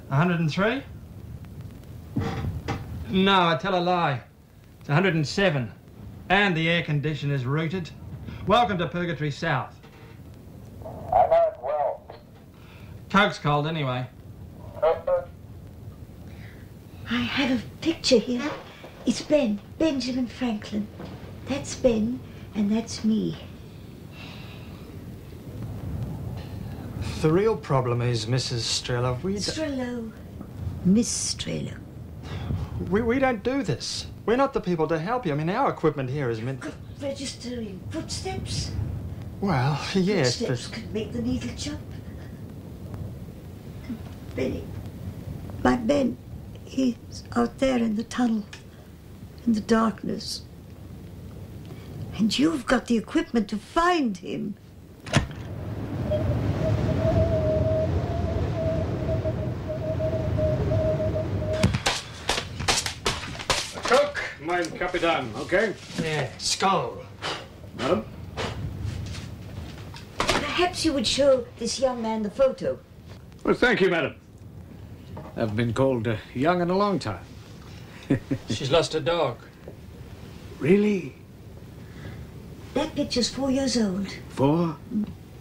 103? No, I tell a lie. It's 107. And the air conditioner's rooted. Welcome to Purgatory South. I know it well. Coke's cold anyway. I have a picture here. It's Ben, Benjamin Franklin. That's Ben, and that's me. The real problem is, Mrs. Strello, Strello. Miss Strello. We don't do this. We're not the people to help you. I mean, our equipment here is meant... Registering footsteps. Well, yes, Footsteps could make the needle jump. Benny, my Ben, he's out there in the tunnel, in the darkness. And you've got the equipment to find him. Cook, mein Kapitan, okay? Yeah, skull. Madam? Perhaps you would show this young man the photo. Well, thank you, madam. I've been called young in a long time. She's lost a dog. Really? That picture's 4 years old. 4?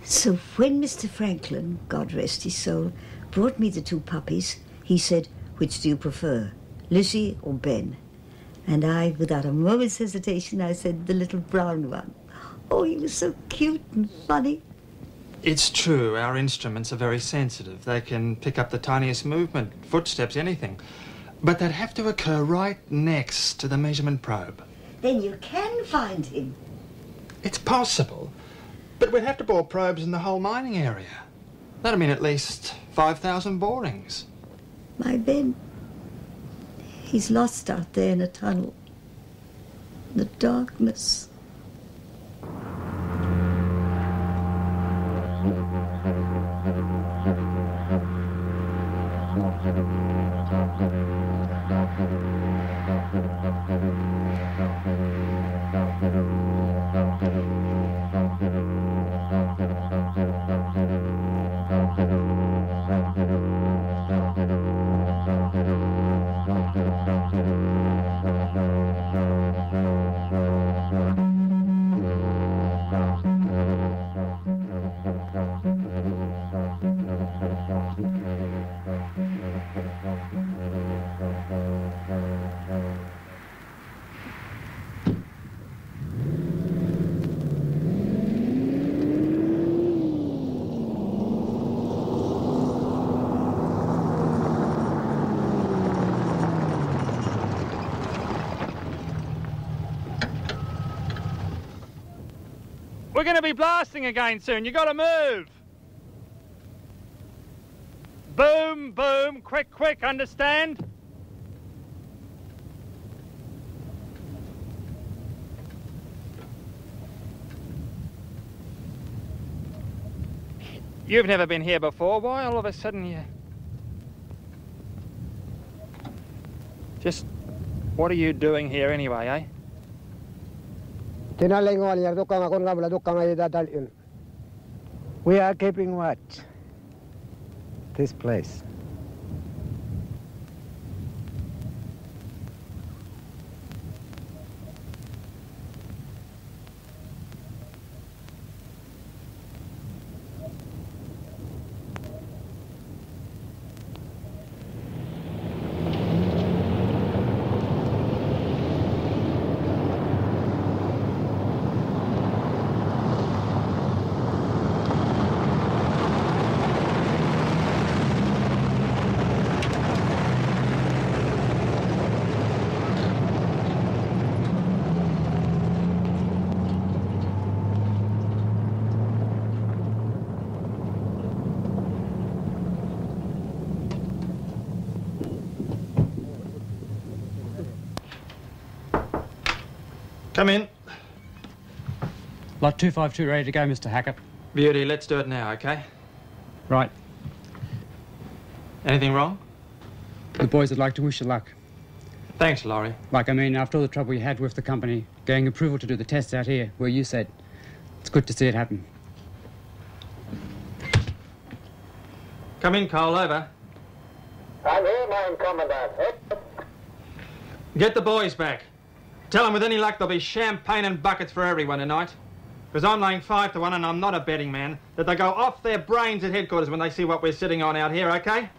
So when Mr. Franklin, God rest his soul, brought me the 2 puppies, he said, which do you prefer, Lucy or Ben? And I, without a moment's hesitation, I said, the little brown one. Oh, he was so cute and funny. It's true, our instruments are very sensitive. They can pick up the tiniest movement, footsteps, anything. But they'd have to occur right next to the measurement probe. Then you can find him. It's possible, but we'd have to bore probes in the whole mining area. That'd mean at least 5,000 borings. My Ben, he's lost out there in a tunnel. In the darkness. We're going to be blasting again soon. You got to move. Boom, boom, quick, quick, understand? You've never been here before. Why all of a sudden you... Just, what are you doing here anyway, eh? We are keeping watch. This place. Come in. Lot 252 ready to go, Mr. Hackett. Beauty, let's do it now, okay? Right. Anything wrong? The boys would like to wish you luck. Thanks, Laurie. After all the trouble you had with the company, getting approval to do the tests out here, where you said, it's good to see it happen. Come in, Cole, over. I'm here, mein Commandant. Get the boys back. Tell them with any luck there'll be champagne and buckets for everyone tonight. Because I'm laying 5 to 1 and I'm not a betting man, that they go off their brains at headquarters when they see what we're sitting on out here, okay?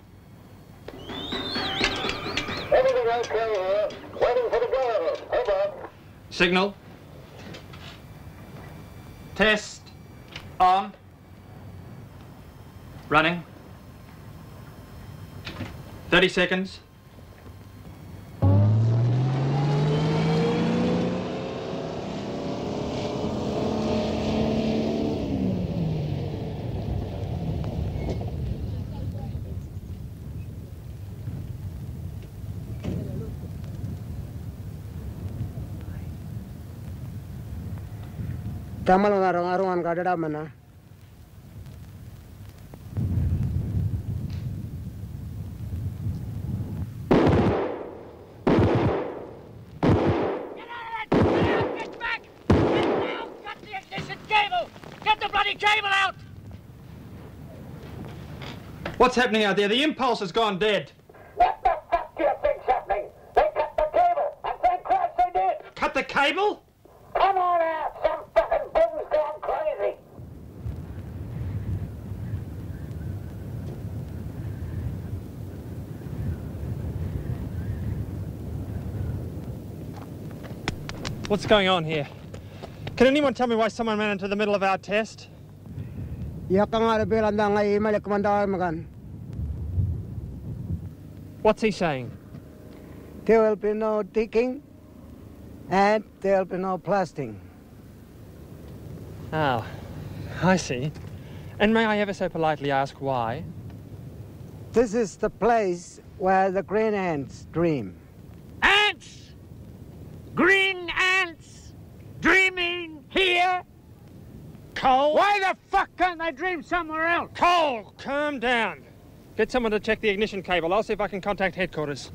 Everything okay here. Waiting for the go-ahead. Over. Signal. Test. On. Running. 30 seconds. Tamal ngarong-arongan ka dada mana. What's happening out there? The impulse has gone dead. What the fuck do you think's happening? They cut the cable, and thank Christ they did. Cut the cable? Come on out, some fucking boom's gone crazy. What's going on here? Can anyone tell me why someone ran into the middle of our test? What's he saying? There will be no digging and there will be no blasting. Oh, I see. And may I ever so politely ask why? This is the place where the green ants dream. Ants! Green ants! Dreaming here? Cole? Why the fuck can't they dream somewhere else? Cole, calm down. Get someone to check the ignition cable. I'll see if I can contact headquarters.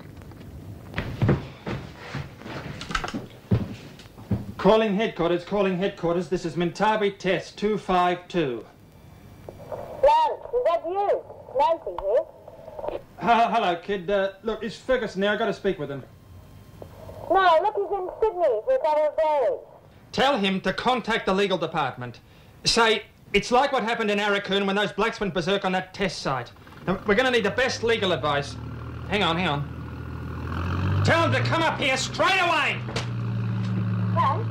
Calling headquarters, calling headquarters. This is Mintabi Test 252. Lance, is that you? Nancy here. Hello, kid. Look, it's Ferguson there. I've got to speak with him. No, look, he's in Sydney for a couple of days. Tell him to contact the legal department. Say, it's like what happened in Arakoon when those blacks went berserk on that test site. Now, we're going to need the best legal advice. Hang on, hang on. Tell him to come up here straight away! Lance?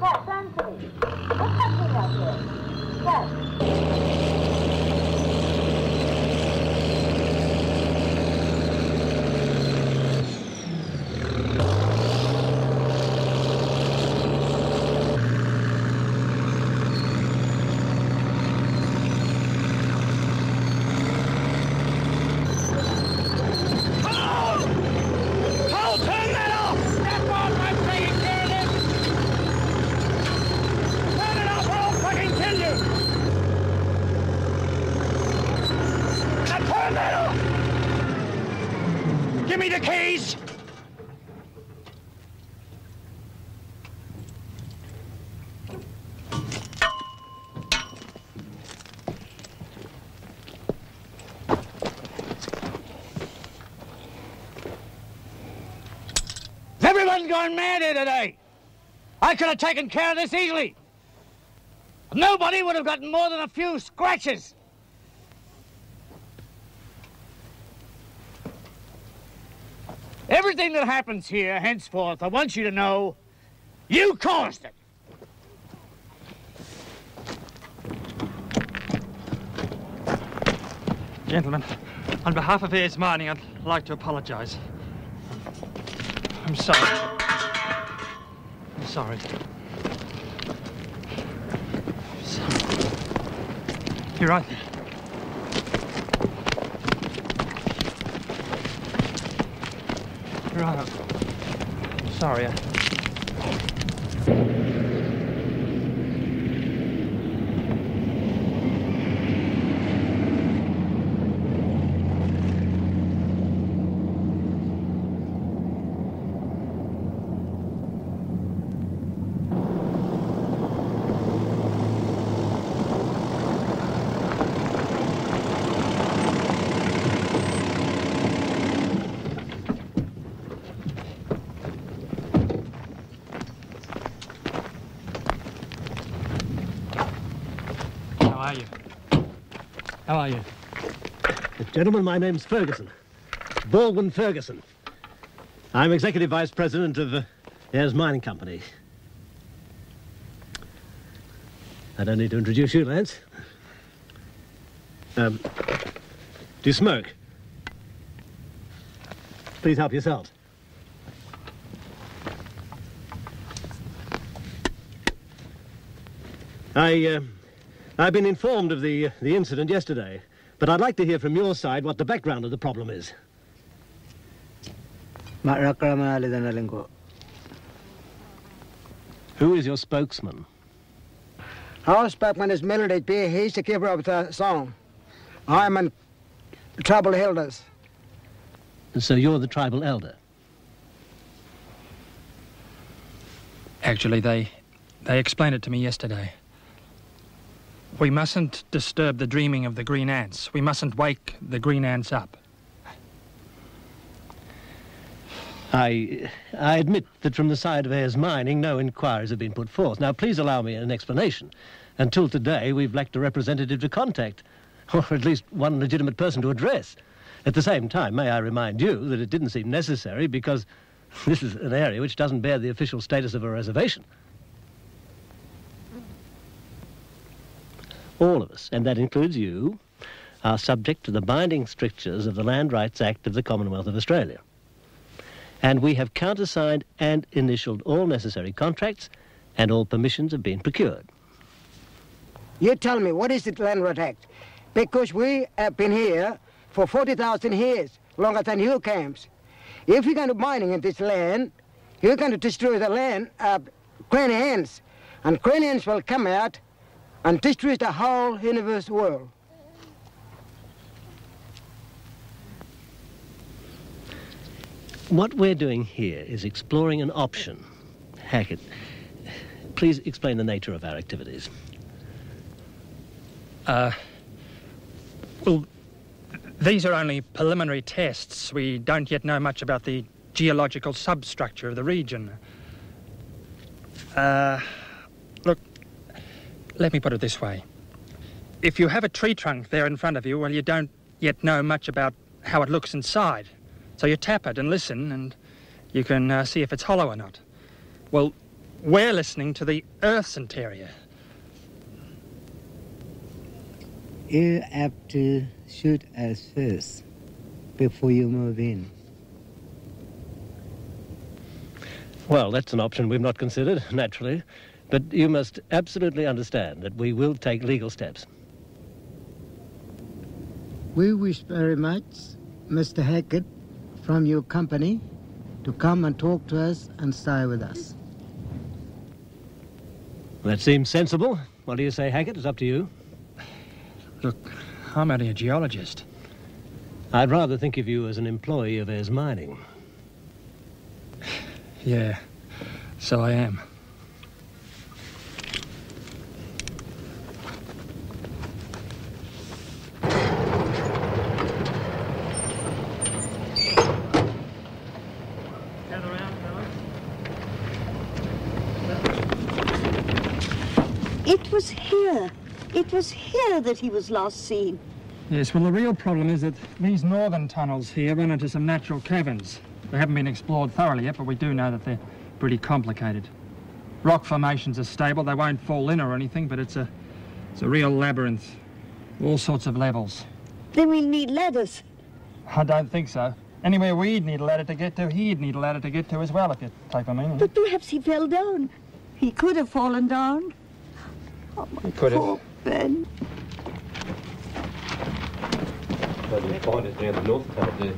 Lance, Anthony. What's happening out here? Lance? Give me the keys! Everyone's gone mad here today. I could have taken care of this easily. Nobody would have gotten more than a few scratches. Everything that happens here henceforth, I want you to know, you caused it. Gentlemen, on behalf of Ayers Mining, I'd like to apologise. I'm sorry. I'm sorry. I'm sorry. You're right there. Right. Sorry. you? How are you? Gentlemen, my name's Ferguson. Baldwin Ferguson. I'm Executive Vice President of Ayers Mining Company. I don't need to introduce you, Lance. Do you smoke? Please help yourselves. I've been informed of the incident yesterday, but I'd like to hear from your side what the background of the problem is. Who is your spokesman? Our spokesman is Melody B. He's the keeper of the song. I'm a tribal elders. So you're the tribal elder? Actually, they explained it to me yesterday. We mustn't disturb the dreaming of the green ants. We mustn't wake the green ants up. I admit that from the side of Ayers Mining, no inquiries have been put forth. Now, please allow me an explanation. Until today, we've lacked a representative to contact, or at least one legitimate person to address. At the same time, may I remind you that it didn't seem necessary because this is an area which doesn't bear the official status of a reservation. All of us, and that includes you, are subject to the binding strictures of the Land Rights Act of the Commonwealth of Australia. And we have countersigned and initialed all necessary contracts, and all permissions have been procured. You tell me, what is the Land Rights Act? Because we have been here for 40,000 years, longer than you camps. If you're going to mining in this land, you're going to destroy the land of gruenen, and gruenen will come out and destroy the whole universe world. What we're doing here is exploring an option. Hackett, please explain the nature of our activities. Well, these are only preliminary tests. We don't yet know much about the geological substructure of the region. Look, let me put it this way. If you have a tree trunk there in front of you, well, you don't yet know much about how it looks inside. So you tap it and listen, and you can see if it's hollow or not. Well, we're listening to the Earth's interior. You have to shoot us first before you move in. Well, that's an option we've not considered, naturally. But you must absolutely understand that we will take legal steps. We wish very much, Mr. Hackett, from your company, to come and talk to us and stay with us. That seems sensible. What do you say, Hackett? It's up to you. Look, I'm only a geologist. I'd rather think of you as an employee of Ayers Mining. Yeah, so I am. It was here that he was last seen. Yes, well, the real problem is that these northern tunnels here run into some natural caverns. They haven't been explored thoroughly yet, but we do know that they're pretty complicated. Rock formations are stable. They won't fall in or anything, but it's a real labyrinth. All sorts of levels. Then we'll need ladders. I don't think so. Anywhere we'd need a ladder to get to, he'd need a ladder to get to as well, if you take my meaning. But perhaps he fell down. He could have fallen down. Oh, my poor Ben. Well, the point is near the north side there.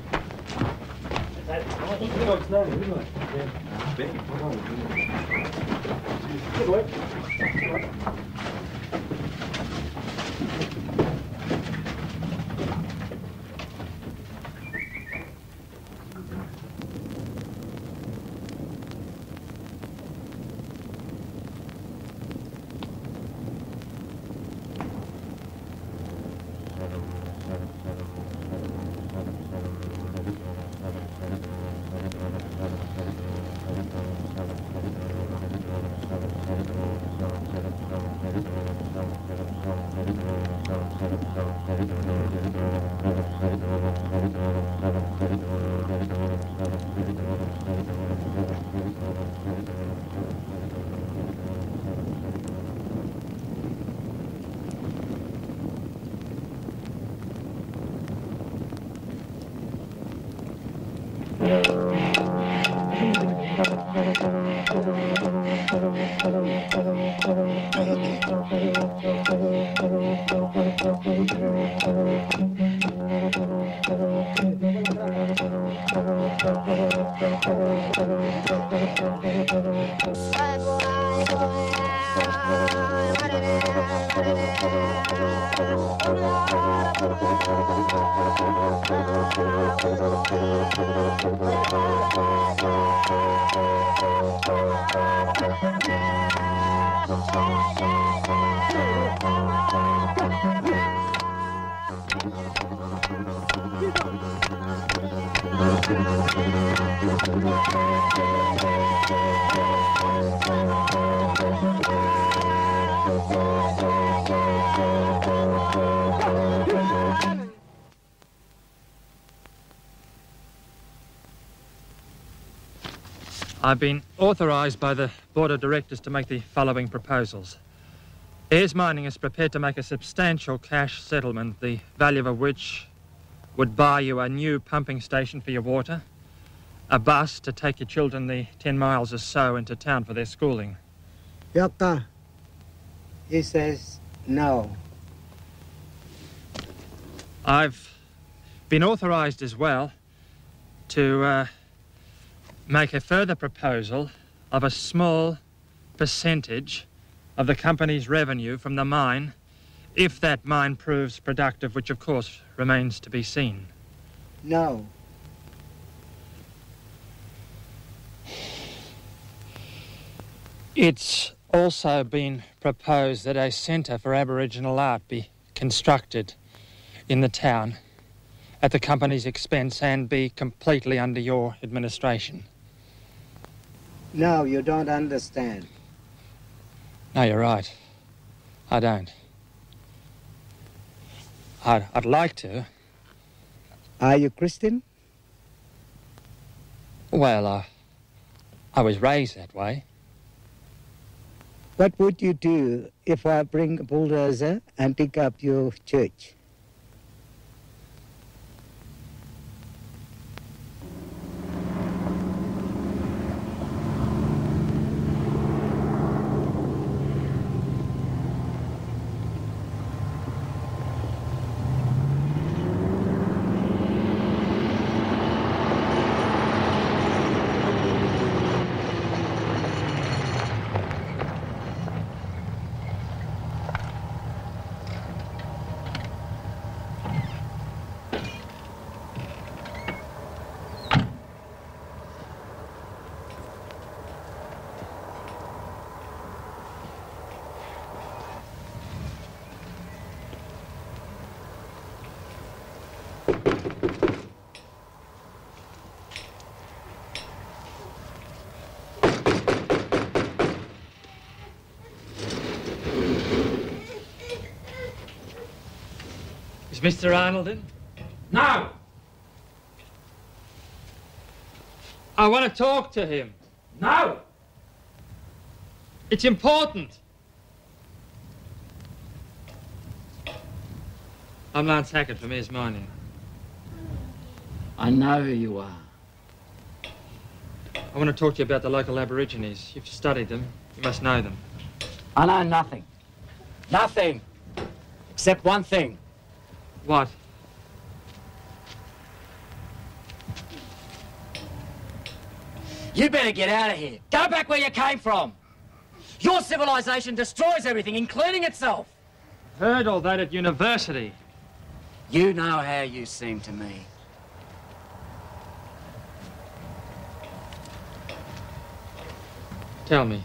I've been authorised by the Board of Directors to make the following proposals. Ayers Mining is prepared to make a substantial cash settlement, the value of which would buy you a new pumping station for your water, a bus to take your children the 10 miles or so into town for their schooling. Doctor, he says no. I've been authorised as well to make a further proposal of a small percentage of the company's revenue from the mine, if that mine proves productive, which of course remains to be seen. No. It's also been proposed that a centre for Aboriginal art be constructed in the town at the company's expense and be completely under your administration. No, you don't understand. No, you're right. I don't. I'd like to. Are you Christian? Well, I was raised that way. What would you do if I bring a bulldozer and dig up your church? Is Mr. Arnold in? No! I want to talk to him. No! It's important. I'm Lance Hackett from Ayers Mining. I know who you are. I want to talk to you about the local Aborigines. You've studied them. You must know them. I know nothing. Nothing. Except one thing. What? You better get out of here. Go back where you came from. Your civilization destroys everything, including itself. Heard all that at university. You know how you seem to me. Tell me.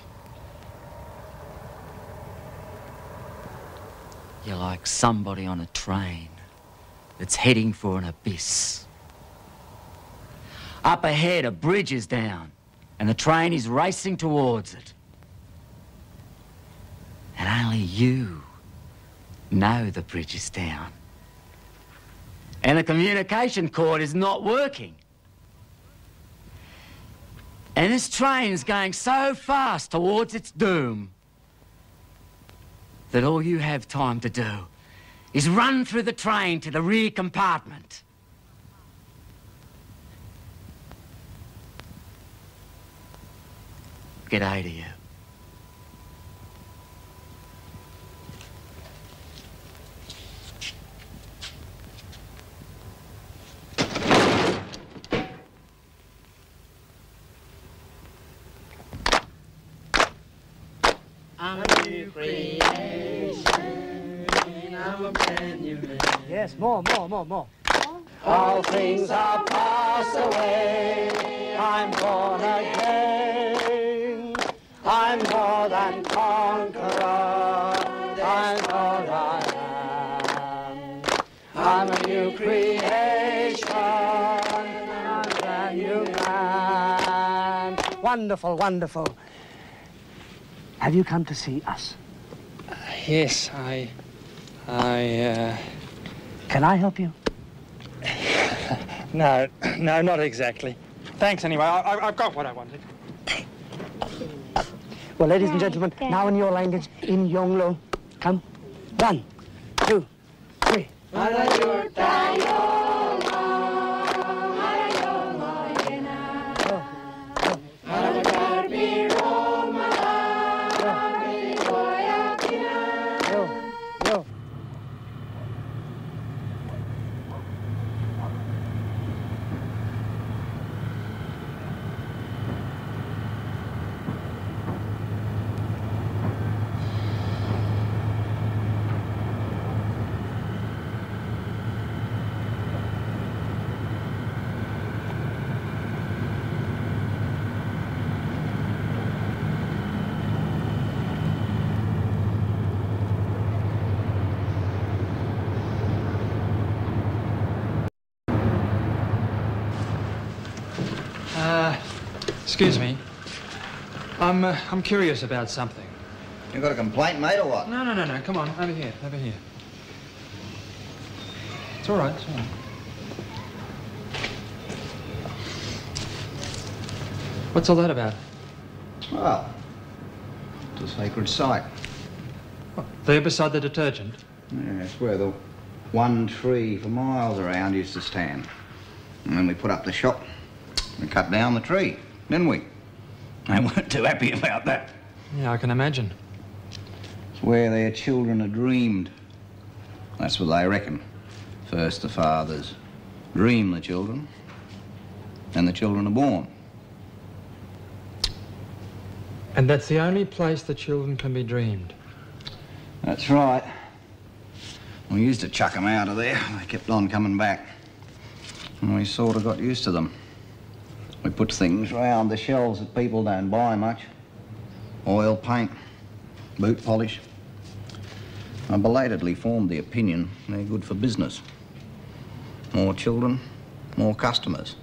You're like somebody on a train that's heading for an abyss. Up ahead, a bridge is down, and the train is racing towards it. And only you know the bridge is down. And the communication cord is not working. And this train's going so fast towards its doom that all you have time to do is run through the train to the rear compartment. G'day to you. I'm a new creation. I'm a brand new man. Yes, more. All things are passed away. I'm born again. I'm more than conqueror. I'm all I am. I'm a new creation. I'm a brand new man. Wonderful, wonderful. Have you come to see us? Yes, Can I help you? No, not exactly. Thanks anyway, I've got what I wanted. Well, ladies and gentlemen, now in your language, in Yonglo. Come. 1, 2, 3. Excuse me. I'm curious about something. You got a complaint, mate, or what? No. Come on, over here. It's all right. What's all that about? Well, it's a sacred site. What, there beside the detergent? Yeah, it's where the one tree for miles around used to stand. And when we put up the shop, we cut down the tree, didn't we? They weren't too happy about that. Yeah, I can imagine. It's where their children are dreamed. That's what they reckon. First the fathers dream the children, then the children are born. And that's the only place the children can be dreamed? That's right. We used to chuck them out of there. They kept on coming back. And we sort of got used to them. We put things round the shelves that people don't buy much. Oil, paint, boot polish. I belatedly formed the opinion they're good for business. More children, more customers.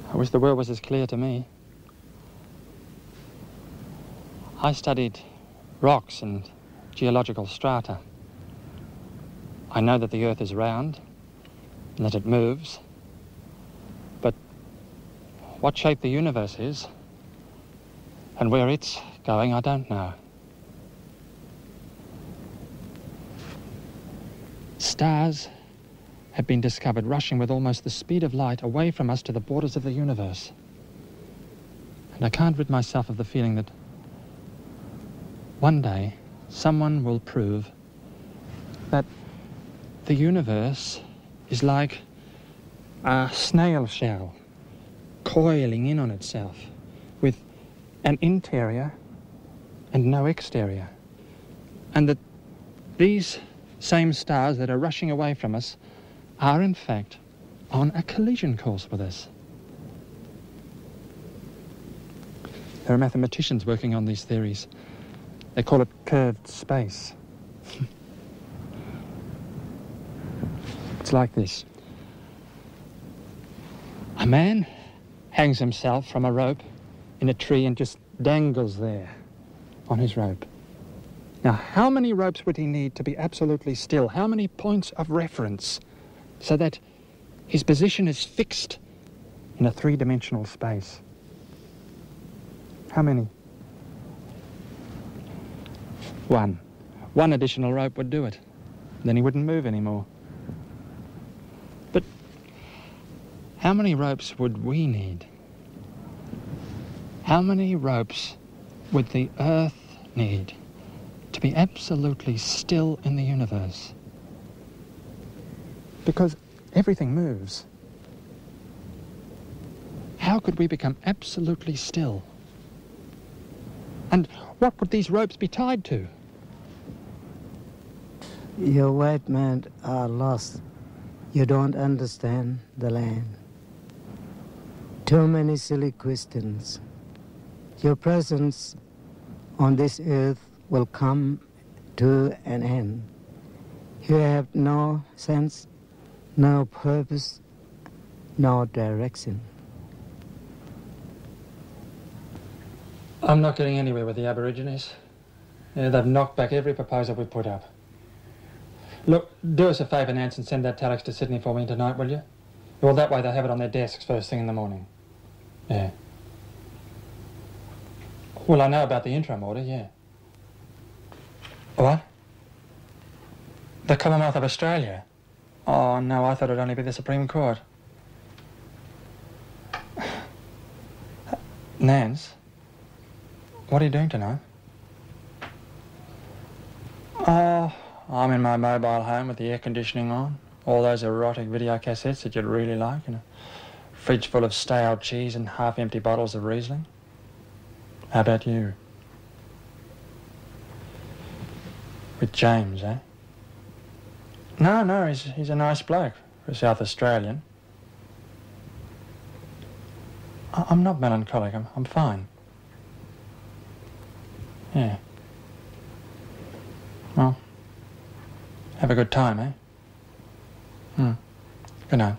I wish the world was as clear to me. I studied rocks and geological strata. I know that the Earth is round and that it moves, but what shape the universe is and where it's going, I don't know. Stars have been discovered rushing with almost the speed of light away from us to the borders of the universe. And I can't rid myself of the feeling that one day someone will prove that the universe is like a snail shell coiling in on itself with an interior and no exterior. And that these same stars that are rushing away from us are in fact on a collision course with us. There are mathematicians working on these theories. They call it curved space. It's like this. A man hangs himself from a rope in a tree and just dangles there on his rope. Now, how many ropes would he need to be absolutely still? How many points of reference so that his position is fixed in a three-dimensional space? How many? One. One additional rope would do it. Then he wouldn't move anymore. But how many ropes would we need? How many ropes would the Earth need to be absolutely still in the universe? Because everything moves. How could we become absolutely still? And what would these ropes be tied to? You white men are lost. You don't understand the land. Too many silly questions. Your presence on this earth will come to an end. You have no sense, no purpose, no direction. I'm not getting anywhere with the Aborigines. Yeah, they've knocked back every proposal we put up. Look, do us a favour, Nance, and send that telex to Sydney for me tonight, will you? Well, that way they'll have it on their desks first thing in the morning. Yeah. Well, I know about the interim order, yeah. What? The Commonwealth of Australia? Oh, no, I thought it'd only be the Supreme Court. Nance, what are you doing tonight? Oh, I'm in my mobile home with the air conditioning on. All those erotic video cassettes that you'd really like, and a fridge full of stale cheese and half-empty bottles of Riesling. How about you? With James, eh? No, he's a nice bloke for a South Australian. I'm not melancholic, I'm fine. Yeah. Well, have a good time, eh? Good night.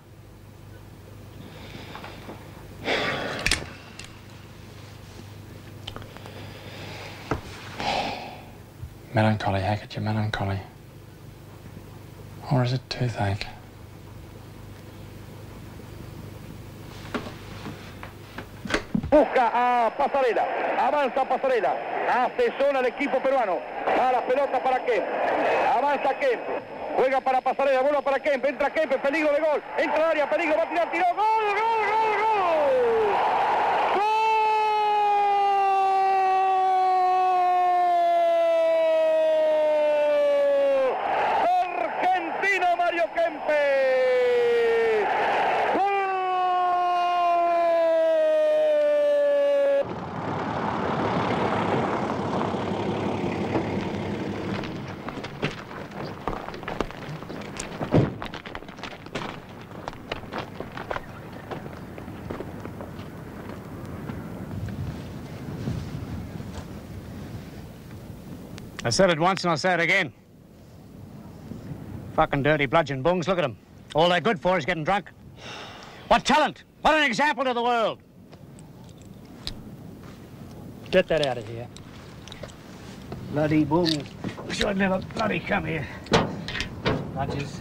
Melancholy, Hackett, you're melancholy. Or is it toothache? Busca a Pasarela, avanza Pasarela, hace zona el equipo peruano, a la pelota para Kemp, avanza Kemp, juega para Pasarela, bola para Kemp, entra Kemp, peligro de gol, entra al área, peligro, va a tirar, tiró, gol, gol, gol, gol. Argentina, Mario Kempe. I said it once and I'll say it again. Fucking dirty bludgeon bungs, look at them. All they're good for is getting drunk. What talent! What an example to the world! Get that out of here. Bloody bungs. Should never bloody come here. Bludgers.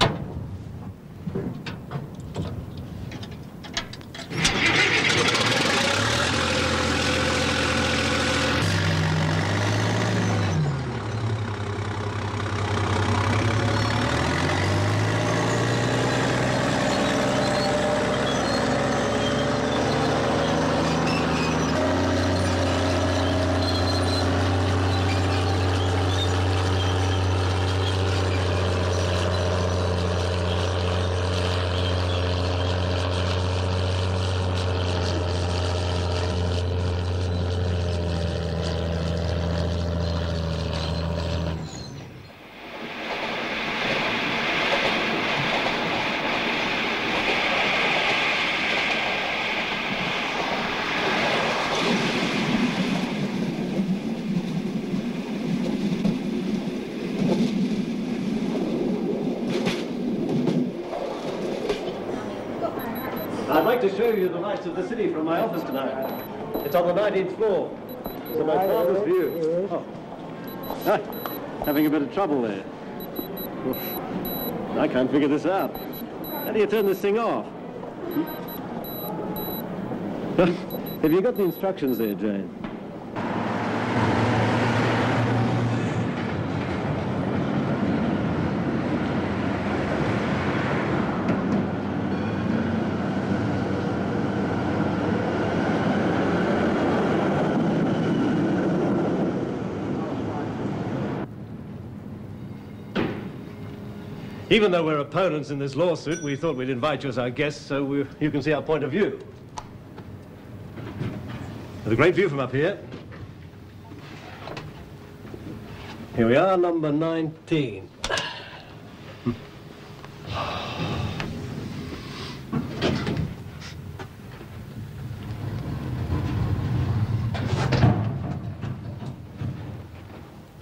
like to show you the lights of the city from my office tonight. It's on the 19th floor. It's a most marvelous view. Oh. Ah, having a bit of trouble there. I can't figure this out. How do you turn this thing off? Have you got the instructions there, Jane? Even though we're opponents in this lawsuit, we thought we'd invite you as our guests so you can see our point of view. There's a great view from up here. Here we are, number 19.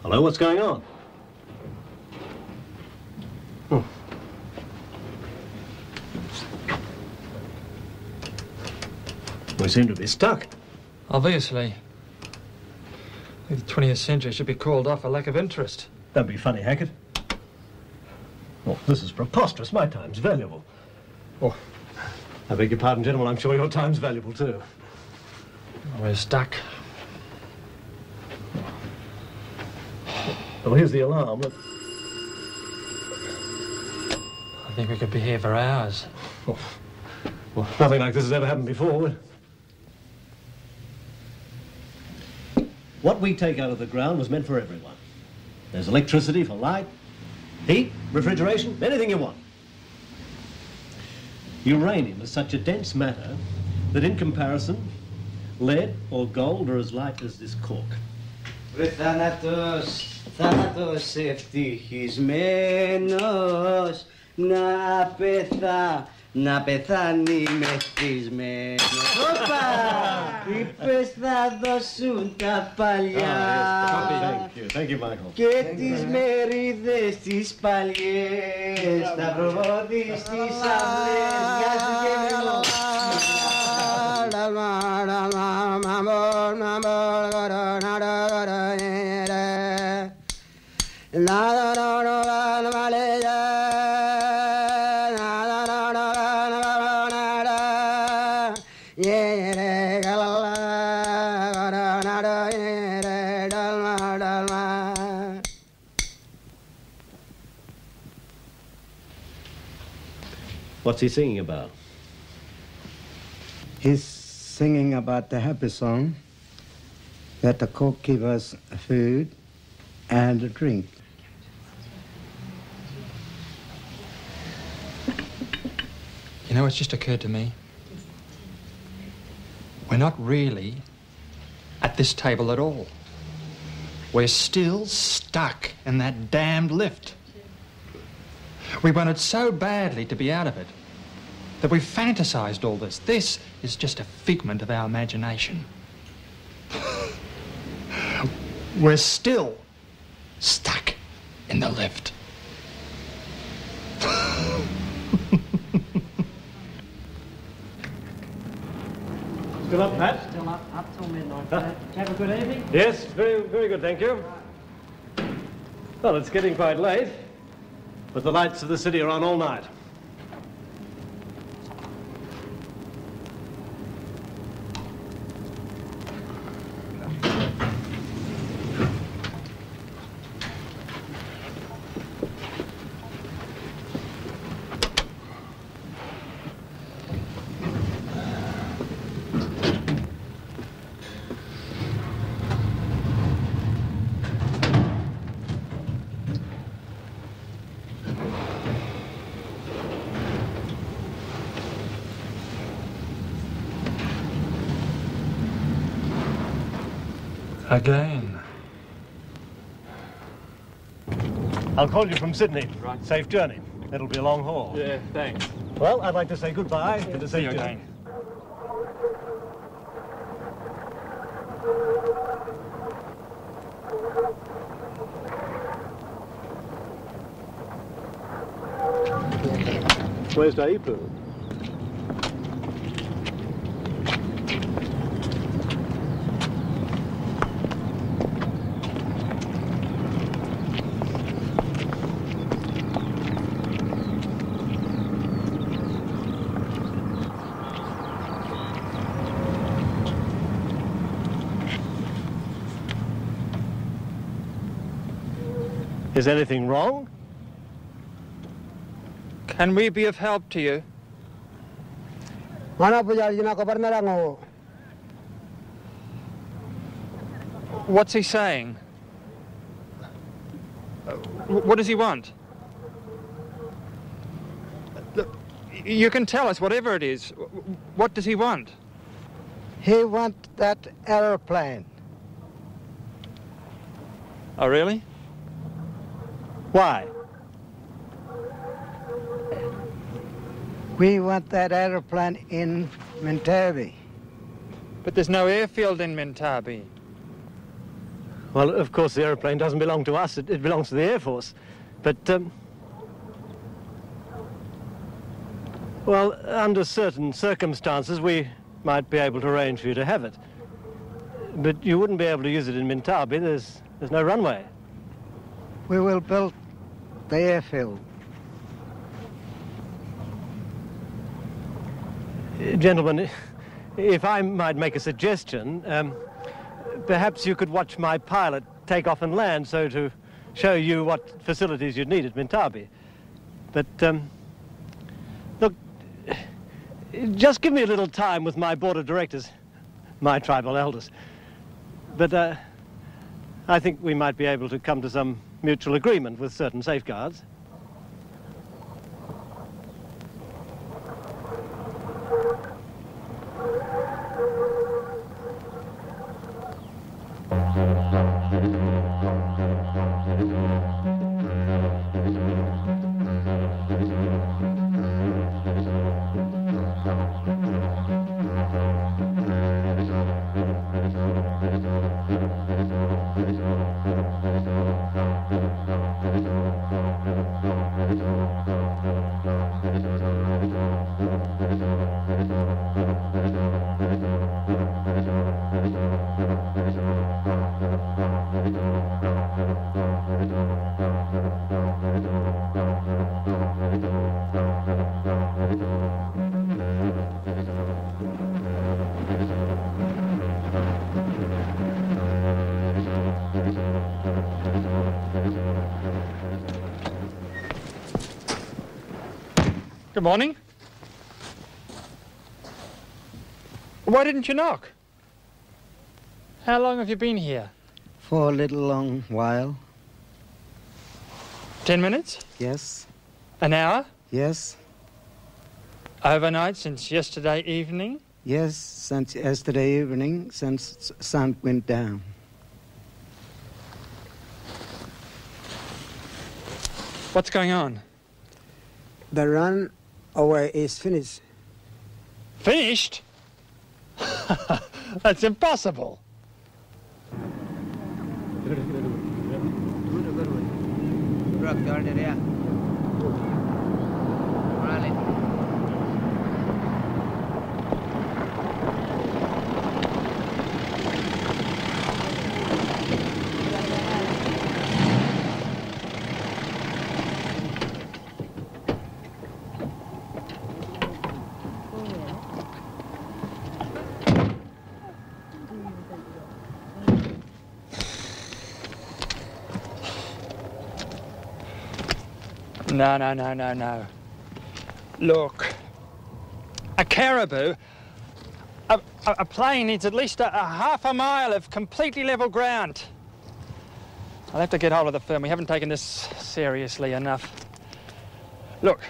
Hello, what's going on? We seem to be stuck. Obviously. I think the 20th century should be called off for lack of interest. Don't be funny, Hackett. Oh, this is preposterous. My time's valuable. Oh, I beg your pardon, gentlemen. I'm sure your time's valuable, too. We're stuck. Well, here's the alarm. Look. I think we could be here for hours. Oh. Well, nothing like this has ever happened before. What we take out of the ground was meant for everyone. There's electricity for light, heat, refrigeration, anything you want. Uranium is such a dense matter that in comparison, lead or gold are as light as this cork. Θάνατος ευτυχισμένος να πεθάνει μεθυσμένος. Όπα! Είπες θα δώσουν τα παλιά Thank you, Michael. και τις μερίδες τις παλιές τα προβόδεις στις αυλές. Γεια σου Κέμιλο! What's he singing about? He's singing about the happy song that the cook give us food and a drink. You know, it's just occurred to me. We're not really at this table at all. We're still stuck in that damned lift. We wanted so badly to be out of it that we fantasized all this. This is just a figment of our imagination. We're still stuck in the lift. Still up, Pat? Still up till midnight. Did you have a good evening? Yes, very, very good, thank you. Well, it's getting quite late, but the lights of the city are on all night. Again. I'll call you from Sydney. Right. Safe journey. It'll be a long haul. Yeah, thanks. Well, I'd like to say goodbye and to See you safe journey. again. Where's Daipu? Is anything wrong? Can we be of help to you? What's he saying? What does he want? Look, you can tell us whatever it is. What does he want? He wants that aeroplane. Oh, really? Why? We want that aeroplane in Mintabi. But there's no airfield in Mintabi. Well, of course, the aeroplane doesn't belong to us. It belongs to the Air Force. But, well, under certain circumstances, we might be able to arrange for you to have it. But you wouldn't be able to use it in Mintabi. There's no runway. We will build the airfield. Gentlemen, if I might make a suggestion, perhaps you could watch my pilot take off and land so to show you what facilities you'd need at Mintabi. But, look, just give me a little time with my board of directors, my tribal elders. But I think we might be able to come to some mutual agreement with certain safeguards. Good morning. Why didn't you knock? How long have you been here? For a little long while. 10 minutes? Yes. An hour? Yes. Overnight since yesterday evening? Yes, since yesterday evening, since sun went down. What's going on? The runway is finished. Finished? That's impossible. No. Look, a caribou, a plane needs at least a half a mile of completely level ground. I'll have to get hold of the firm. We haven't taken this seriously enough. Look,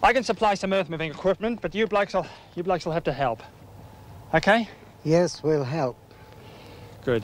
I can supply some earth-moving equipment, but you blokes will have to help. Okay? Yes, we'll help. Good.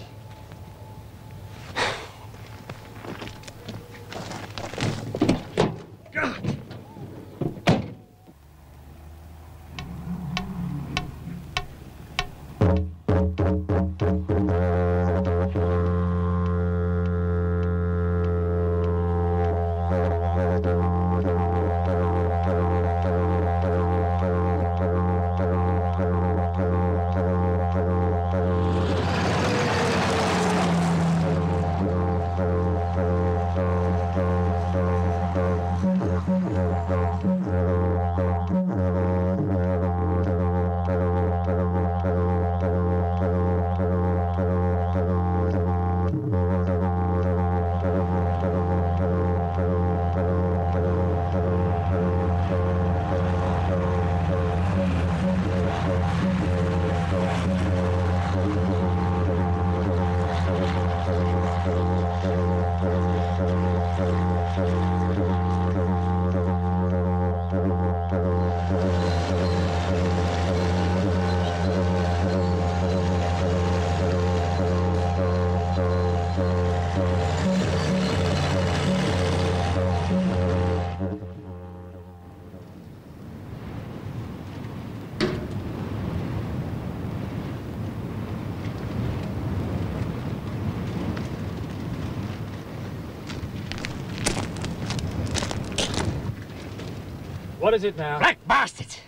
What is it now? Black bastards!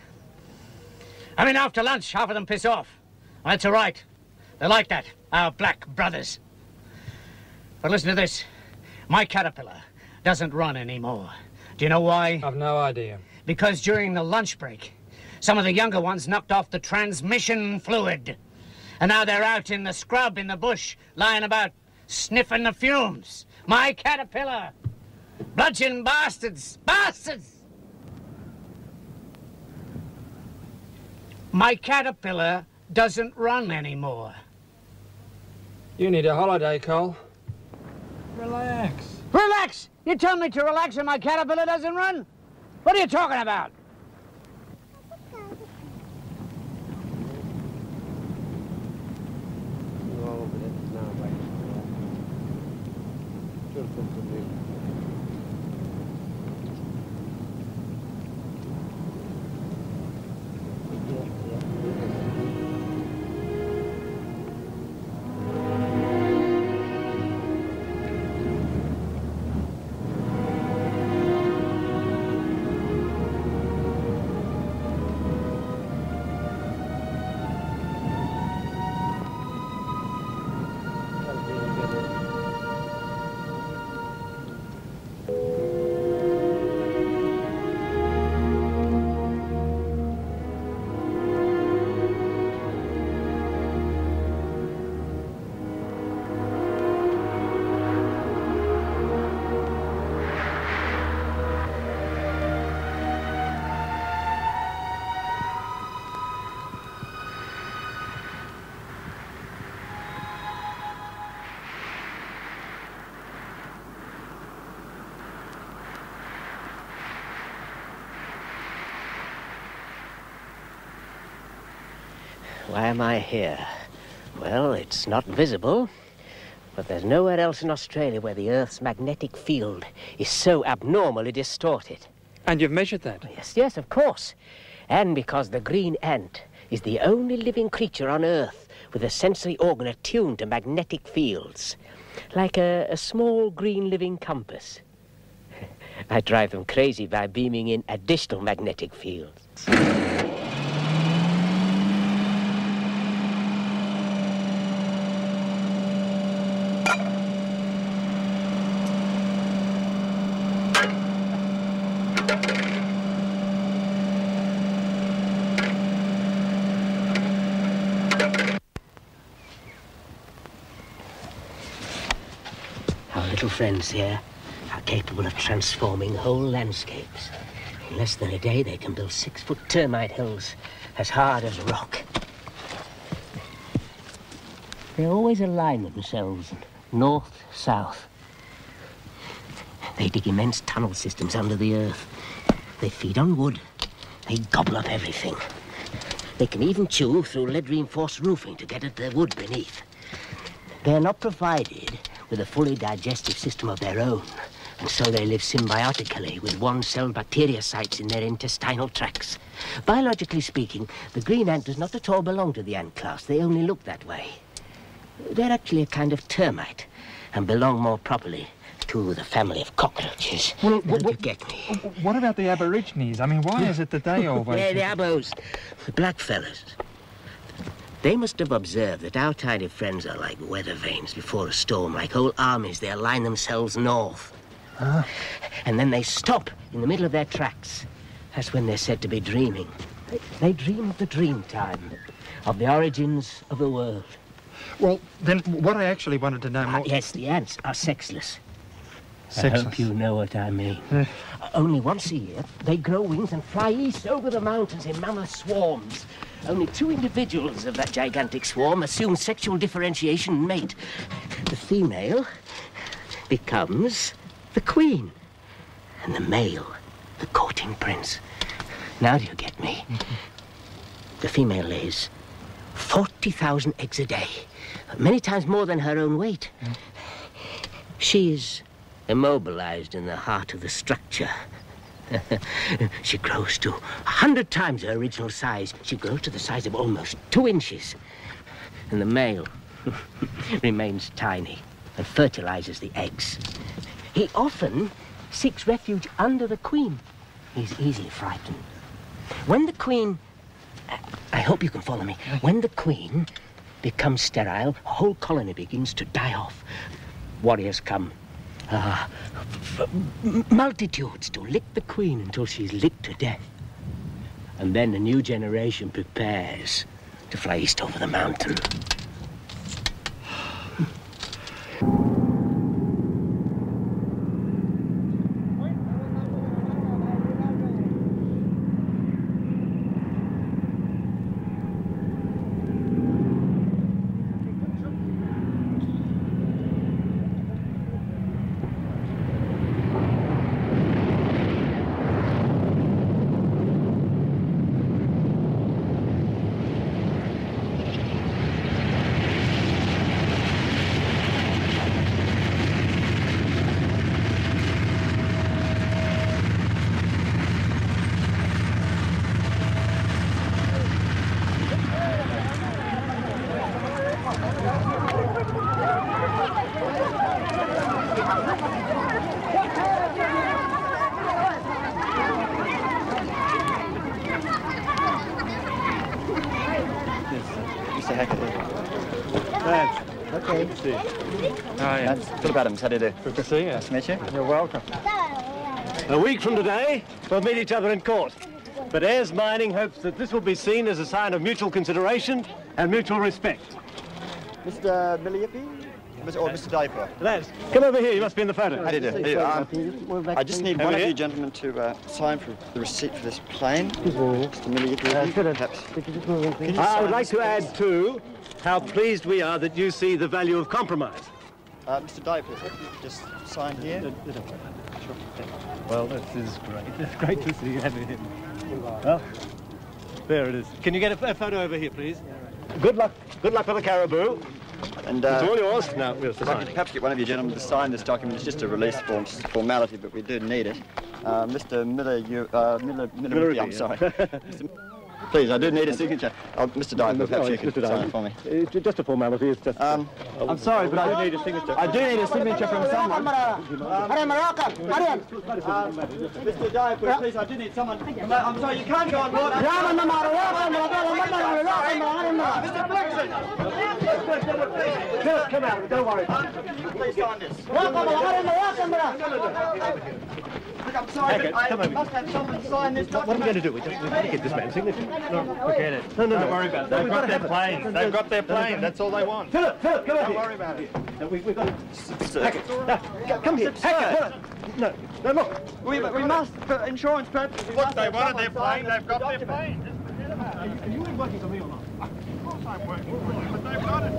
I mean, after lunch, half of them piss off. Well, that's all right. They're like that, our black brothers. But listen to this. My Caterpillar doesn't run anymore. Do you know why? I've no idea. Because during the lunch break, some of the younger ones knocked off the transmission fluid. And now they're out in the scrub in the bush, lying about, sniffing the fumes. My Caterpillar! Bludgeon bastards! Bastards! My Caterpillar doesn't run anymore. You need a holiday, Cole. Relax. Relax? You tell me to relax and my Caterpillar doesn't run? What are you talking about? Why am I here? Well, it's not visible, but there's nowhere else in Australia where the Earth's magnetic field is so abnormally distorted. And you've measured that? Yes, of course. And because the green ant is the only living creature on Earth with a sensory organ attuned to magnetic fields, like a small green living compass. I drive them crazy by beaming in additional magnetic fields. Friends here are capable of transforming whole landscapes. In less than a day, they can build 6-foot termite hills as hard as rock. They always align themselves north, south. They dig immense tunnel systems under the earth. They feed on wood. They gobble up everything. They can even chew through lead-reinforced roofing to get at the wood beneath. They're not provided with a fully digestive system of their own, and so they live symbiotically with one-celled bacteriocytes in their intestinal tracts. Biologically speaking, the green ant does not at all belong to the ant class. They only look that way. They're actually a kind of termite, and belong more properly to the family of cockroaches. Well, you get me? What about the Aborigines? I mean, why is it that they always... Yeah, the abos, the black fellas. They must have observed that our tiny friends are like weather vanes before a storm. Like whole armies, they align themselves north. And then they stop in the middle of their tracks. That's when they're said to be dreaming. They dream of the dream time, of the origins of the world. Well, then, what I actually wanted to know more... Yes, the ants are sexless. Sexless. I hope you know what I mean. Only once a year, they grow wings and fly east over the mountains in mammoth swarms. Only 2 individuals of that gigantic swarm assume sexual differentiation and mate. The female becomes the queen, and the male the courting prince. Now do you get me? The female lays 40,000 eggs a day, many times more than her own weight. She is immobilized in the heart of the structure. She grows to 100 times her original size. She grows to the size of almost 2 inches. And the male remains tiny and fertilizes the eggs. He often seeks refuge under the queen. He's easily frightened. When the Queen... I hope you can follow me. When the Queen becomes sterile, a whole colony begins to die off. Warriors come. Multitudes to lick the Queen until she's licked to death. And then a new generation prepares to fly east over the mountain. Okay. Good to see you. Oh, yeah. Philip Adams, how do you do? Good to see you. Nice to meet you. You're welcome. A week from today, we'll meet each other in court. But Ayers Mining hopes that this will be seen as a sign of mutual consideration and mutual respect. Mr. Milliepi? Or Mr. Diaper? Lads, come over here. You must be in the photo. How do you do? I just need one of you gentlemen to sign for the receipt for this plane. Mr. Milliepi, perhaps. I would like to add, too, how pleased we are that you see the value of compromise. Mr. Diaper, if you could just sign here. Well, this is great. It's great to see you having him. Well, there it is. Can you get a photo over here, please? Good luck. Good luck for the caribou. And it's all yours. Now, we'll perhaps get one of you gentlemen to sign this document. It's just a release formality, but we do need it. Mr. Miller, I'm sorry. Please, I do need a signature. Mr. Diaper, perhaps you could sign it for me. It's just a formality. It's just. I'm sorry, but I do need a signature. I do need a signature from someone. Mr. Diaper, please, I do need someone. I'm sorry, you can't go on board. Mr. Blackson! Just come out, don't worry. Please sign this. Look, I'm sorry, but I must have someone sign this document. What are we going to do? We've got to get this man's signature. No, forget it. No, don't worry about it. They've got their plane. They've got their plane. That's all they want. Philip, come over here. Don't worry about it. We've got to... Now, come here. No, look. We must, for insurance purposes... Look, they wanted their plane. They've got their plane. Are you working for me or not? Of course I'm working for you, but they've got it.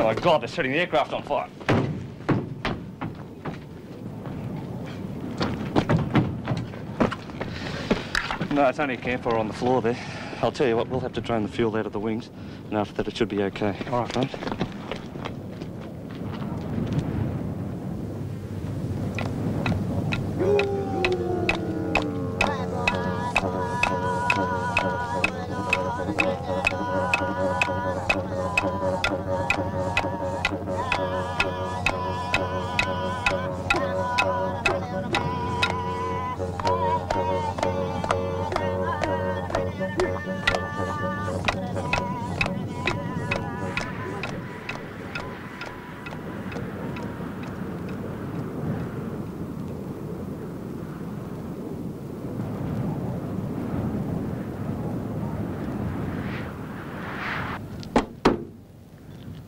Oh my God, they're setting the aircraft on fire. No, it's only a campfire on the floor there. I'll tell you what, we'll have to drain the fuel out of the wings, and after that it should be okay. All right, mate.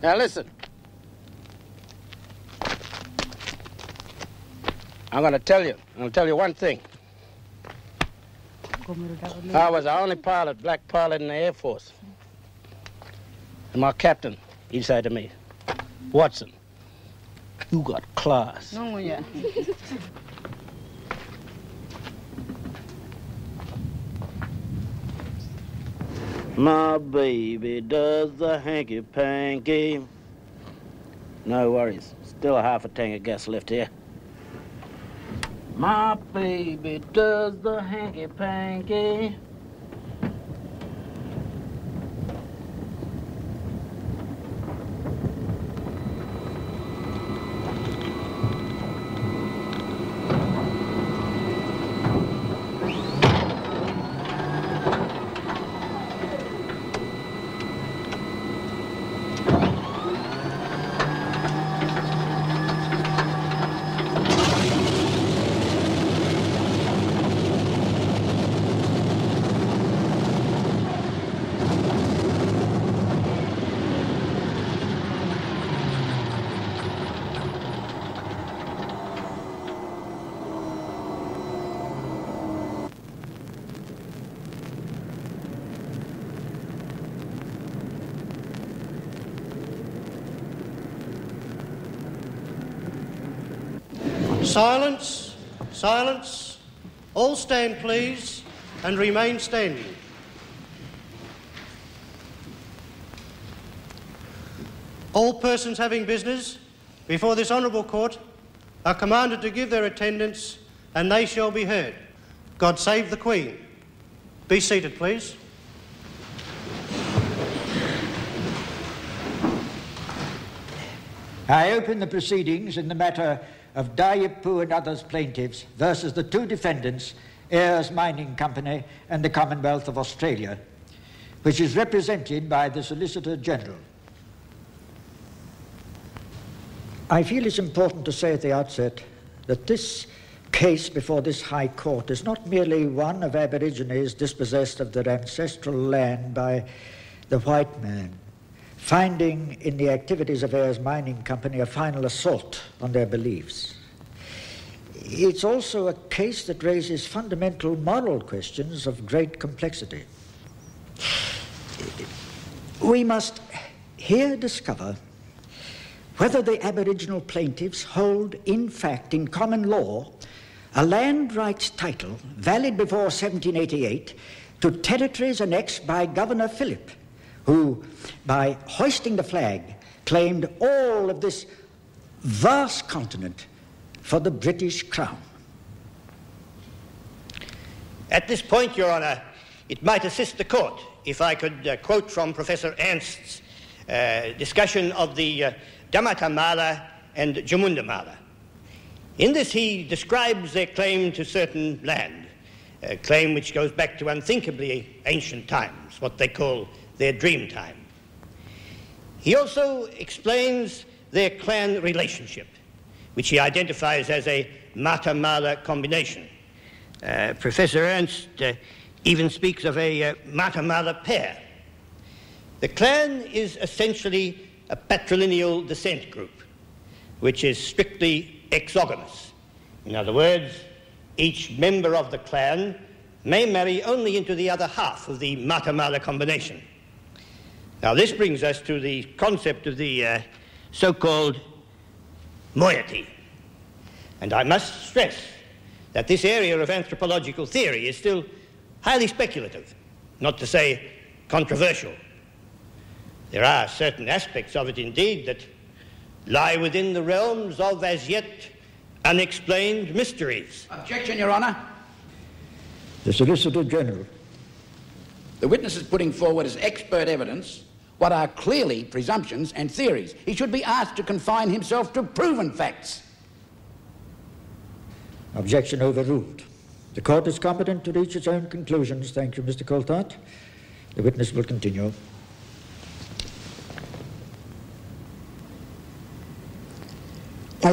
Now listen. I'm going to tell you one thing. I was the only black pilot in the Air Force. And my captain, he said to me, Watson, you got class. No, yeah. My baby does the hanky-panky. No worries. Still a half a tank of gas left here. My baby does the hanky-panky. Silence, silence. All stand, please, and remain standing. All persons having business before this honourable court are commanded to give their attendance, and they shall be heard. God save the Queen. Be seated, please. I open the proceedings in the matter of Dayipu and others plaintiffs versus the two defendants, Ayers Mining Company and the Commonwealth of Australia, which is represented by the Solicitor General. I feel it's important to say at the outset that this case before this High Court is not merely one of Aborigines dispossessed of their ancestral land by the white man, finding in the activities of Ayers Mining Company a final assault on their beliefs. It's also a case that raises fundamental moral questions of great complexity. We must here discover whether the Aboriginal plaintiffs hold, in fact, in common law, a land rights title valid before 1788 to territories annexed by Governor Phillip, who, by hoisting the flag, claimed all of this vast continent for the British Crown. At this point, Your Honour, it might assist the court if I could quote from Professor Ernst's discussion of the Damata Mala and Jamunda Mala. In this, he describes their claim to certain land, a claim which goes back to unthinkably ancient times, what they call their dream time. He also explains their clan relationship, which he identifies as a Mata-Mala combination. Professor Ernst even speaks of a Mata-Mala pair. The clan is essentially a patrilineal descent group, which is strictly exogamous. In other words, each member of the clan may marry only into the other half of the Mata-Mala combination. Now, this brings us to the concept of the so-called moiety. And I must stress that this area of anthropological theory is still highly speculative, not to say controversial. There are certain aspects of it, indeed, that lie within the realms of as yet unexplained mysteries. Objection, Your Honour. The Solicitor General. The witness is putting forward as expert evidence what are clearly presumptions and theories. He should be asked to confine himself to proven facts. Objection overruled. The court is competent to reach its own conclusions. Thank you, Mr. Coulthard. The witness will continue. We're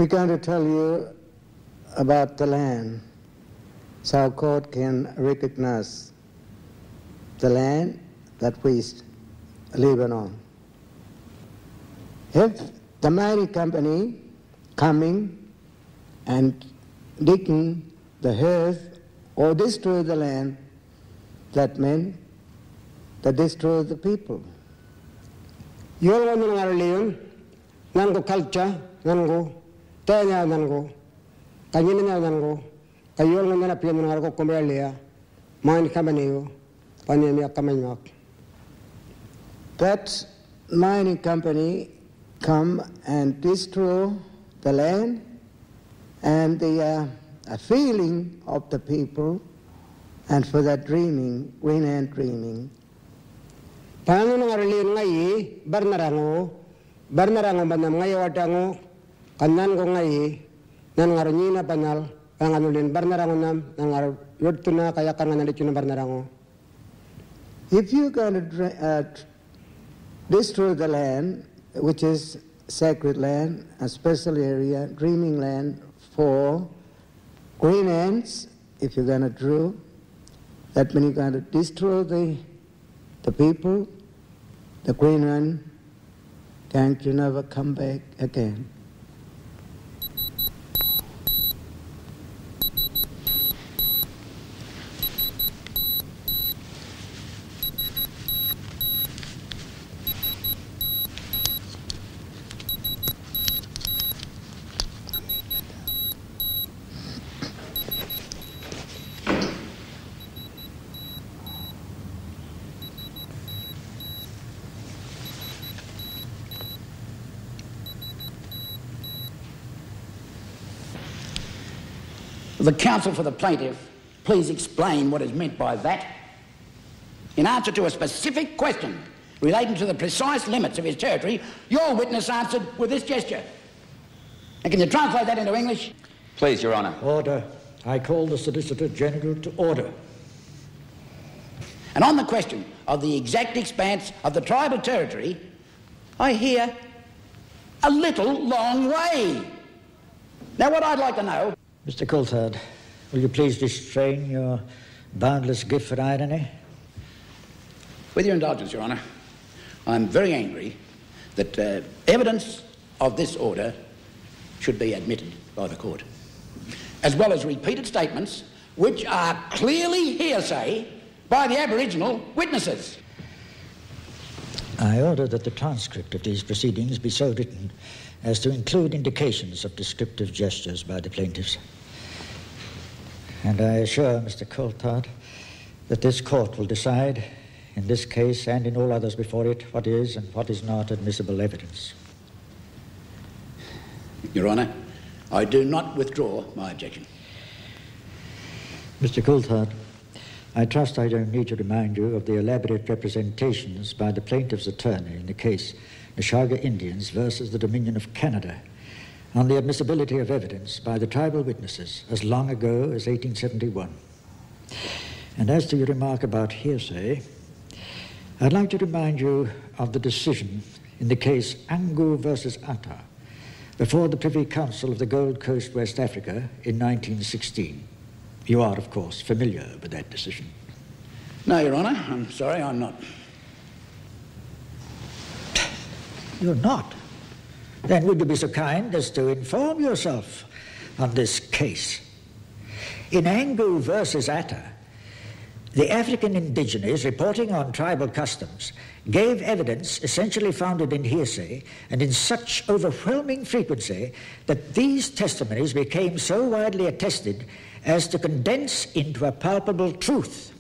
going to tell you about the land, so court can recognize the land that we live on. If the mining company coming and digging the earth or destroy the land, that meant they destroy the people. You're one in our religion, nango culture, nango tanya nango kanyina nango kayol ngana pian nango komelia mine company panyamia kamanyak. That mining company come and destroy the land and the feeling of the people, and for that dreaming, gruenen dreaming. Pango ngarili ngai Vέρνεrango banam ngai watango kanan ko ngai nan ngarnyina panal panganulin Vέρνεrango nam nangar yurtuna kaya kangan alichuna Vέρνεrango. If you're going to destroy the land, which is sacred land, a special area, dreaming land for gruenens, if you're going to draw, that means you're going to destroy the people, the gruenen, can you never come back again. The counsel for the plaintiff, please explain what is meant by that. In answer to a specific question relating to the precise limits of his territory, your witness answered with this gesture. And can you translate that into English? Please, Your Honour. Order. I call the Solicitor General to order. And on the question of the exact expanse of the tribal territory, I hear a little long way. Now, what I'd like to know... Mr. Coulthard, will you please restrain your boundless gift for irony? With your indulgence, Your Honour, I'm very angry that evidence of this order should be admitted by the court, as well as repeated statements which are clearly hearsay by the Aboriginal witnesses. I order that the transcript of these proceedings be so written as to include indications of descriptive gestures by the plaintiffs. And I assure Mr. Coulthard that this court will decide, in this case and in all others before it, what is and what is not admissible evidence. Your Honour, I do not withdraw my objection. Mr. Coulthard, I trust I don't need to remind you of the elaborate representations by the plaintiff's attorney in the case Nishaga Indians versus the Dominion of Canada on the admissibility of evidence by the tribal witnesses as long ago as 1871. And as to your remark about hearsay, I'd like to remind you of the decision in the case Angu versus Atta before the Privy Council of the Gold Coast, West Africa in 1916. You are, of course, familiar with that decision. No, Your Honour, I'm sorry, I'm not. You're not? Then would you be so kind as to inform yourself on this case? In Angu versus Atta, the African indigenes reporting on tribal customs gave evidence essentially founded in hearsay and in such overwhelming frequency that these testimonies became so widely attested as to condense into a palpable truth,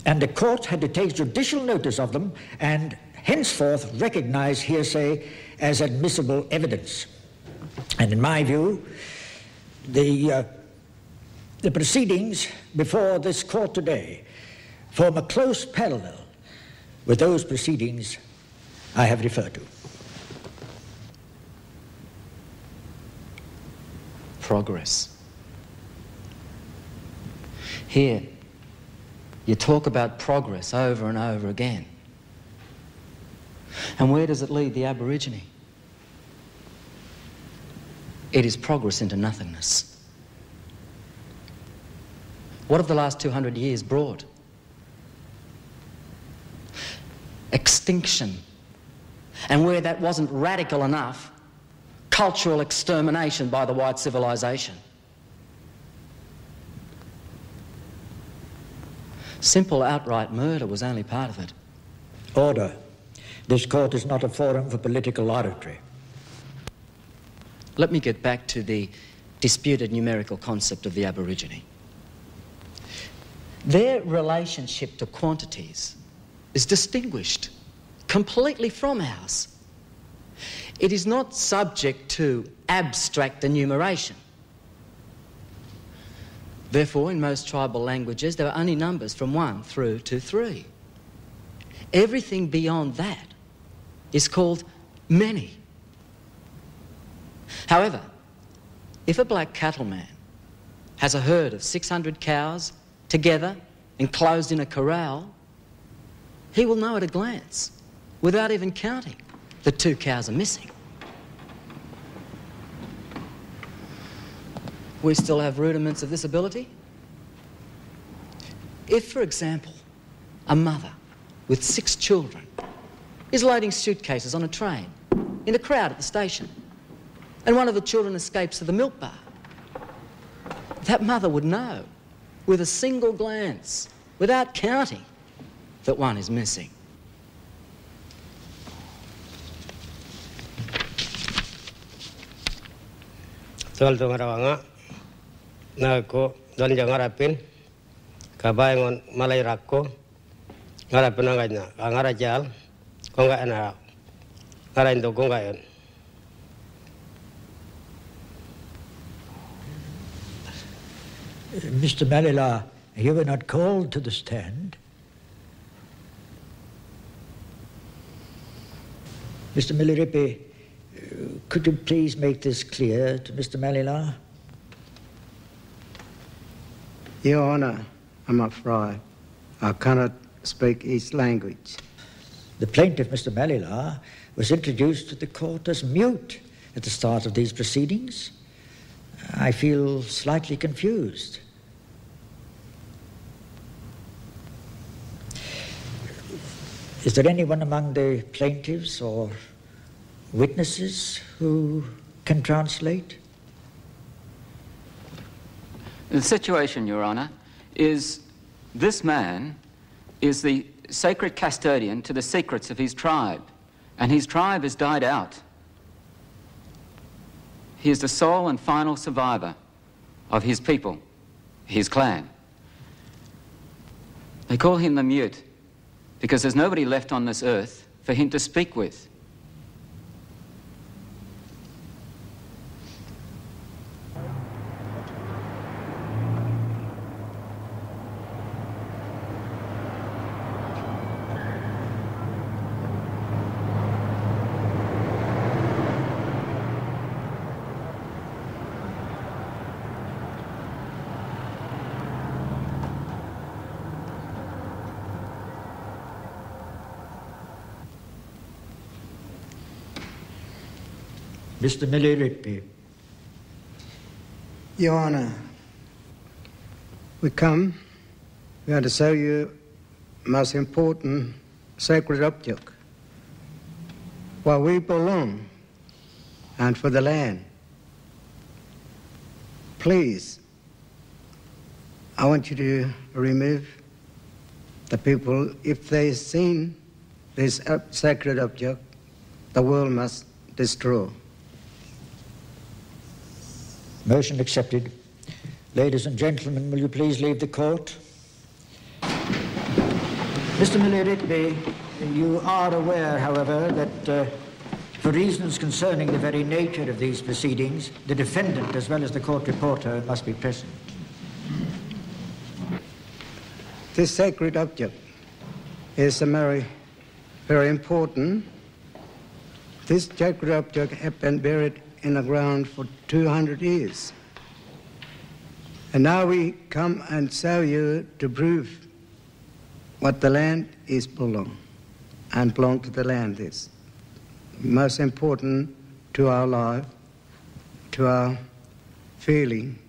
and the court had to take judicial notice of them and henceforth recognize hearsay as admissible evidence. And in my view, the proceedings before this court today form a close parallel with those proceedings I have referred to. Progress. Here, you talk about progress over and over again. And where does it lead the Aborigine? It is progress into nothingness. What have the last 200 years brought? Extinction. And where that wasn't radical enough, cultural extermination by the white civilization. Simple outright murder was only part of it. Order. This court is not a forum for political oratory. Let me get back to the disputed numerical concept of the Aborigine. Their relationship to quantities is distinguished completely from ours. It is not subject to abstract enumeration. Therefore, in most tribal languages, there are only numbers from 1 through to 3. Everything beyond that is called many. However, if a black cattleman has a herd of 600 cows together enclosed in a corral, he will know at a glance, without even counting, that 2 cows are missing. We still have rudiments of this ability. If, for example, a mother with 6 children is loading suitcases on a train in a crowd at the station, and one of the children escapes to the milk bar, that mother would know with a single glance, without counting, that one is missing. Naku dan jangan harapin kabayangon malay rakko ngarapin anganya ngarajal ko nga ana ngarain do ko ngayon. Mr. Malila, you were not called to the stand. Mr. Miliripi, could you please make this clear to Mr. Malila? Your Honour, I'm afraid I cannot speak his language. The plaintiff, Mr. Malila, was introduced to the court as mute at the start of these proceedings. I feel slightly confused. Is there anyone among the plaintiffs or witnesses who can translate? The situation, Your Honour, is this man is the sacred custodian to the secrets of his tribe, and his tribe has died out. He is the sole and final survivor of his people, his clan. They call him the mute because there's nobody left on this earth for him to speak with. Mr. Miliripi. Your Honour, we want to show you most important sacred object where we belong and for the land. Please, I want you to remove the people. If they've seen this sacred object, the world must destroy. Motion accepted. Ladies and gentlemen, will you please leave the court? Mr. Miliripi, you are aware, however, that for reasons concerning the very nature of these proceedings, the defendant as well as the court reporter must be present. This sacred object is very, very important. This sacred object has been buried in the ground for 200 years. And now we come and show you to prove what the land is belong to the land is. Most important to our life, to our feeling.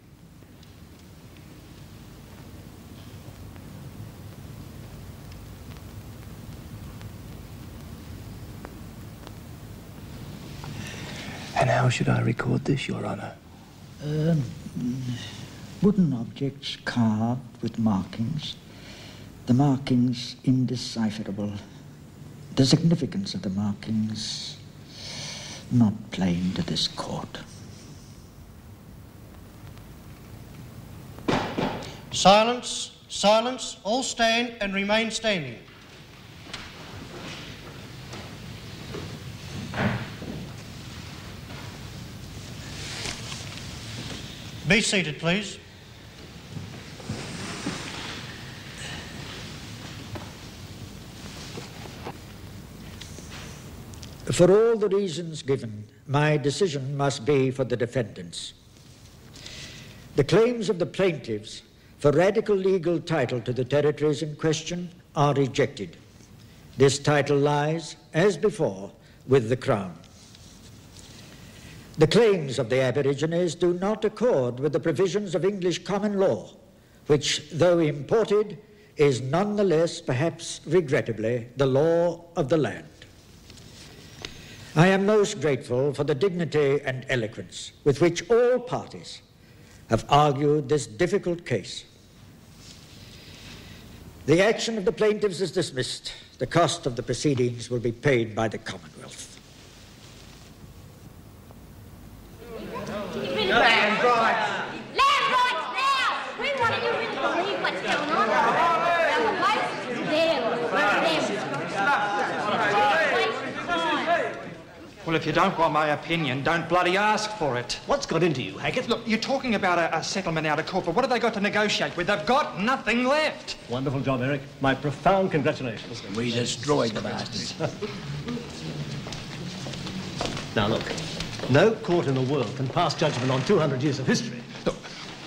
And how should I record this, Your Honour? Wooden objects carved with markings. The markings indecipherable. The significance of the markings not plain to this court. Silence, silence, all stand and remain standing. Be seated, please. For all the reasons given, my decision must be for the defendants. The claims of the plaintiffs for radical legal title to the territories in question are rejected. This title lies, as before, with the Crown. The claims of the Aborigines do not accord with the provisions of English common law, which, though imported, is nonetheless, perhaps regrettably, the law of the land. I am most grateful for the dignity and eloquence with which all parties have argued this difficult case. The action of the plaintiffs is dismissed. The cost of the proceedings will be paid by the Commonwealth. Land rights! Land rights now! We want to really believe what's going on. Well, if you don't want my opinion, don't bloody ask for it. What's got into you, Hackett? Look, you're talking about a settlement out of court, but what have they got to negotiate with? They've got nothing left. Wonderful job, Eric. My profound congratulations. We destroyed the bastards. Now, look. No court in the world can pass judgment on 200 years of history. Look,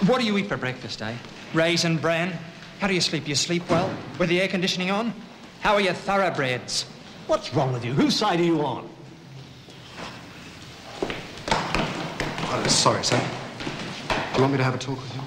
what do you eat for breakfast, eh? Raisin bran? How do you sleep? You sleep well? With the air conditioning on? How are your thoroughbreds? What's wrong with you? Whose side are you on? Oh, sorry, sir. Do you want me to have a talk with you?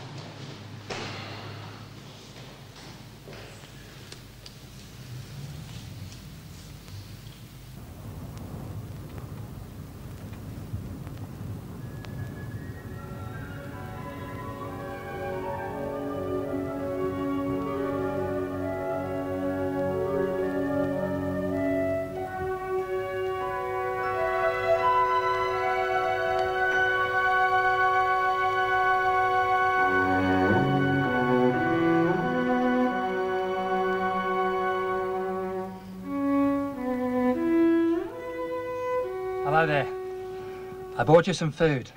Hello there. I bought you some food.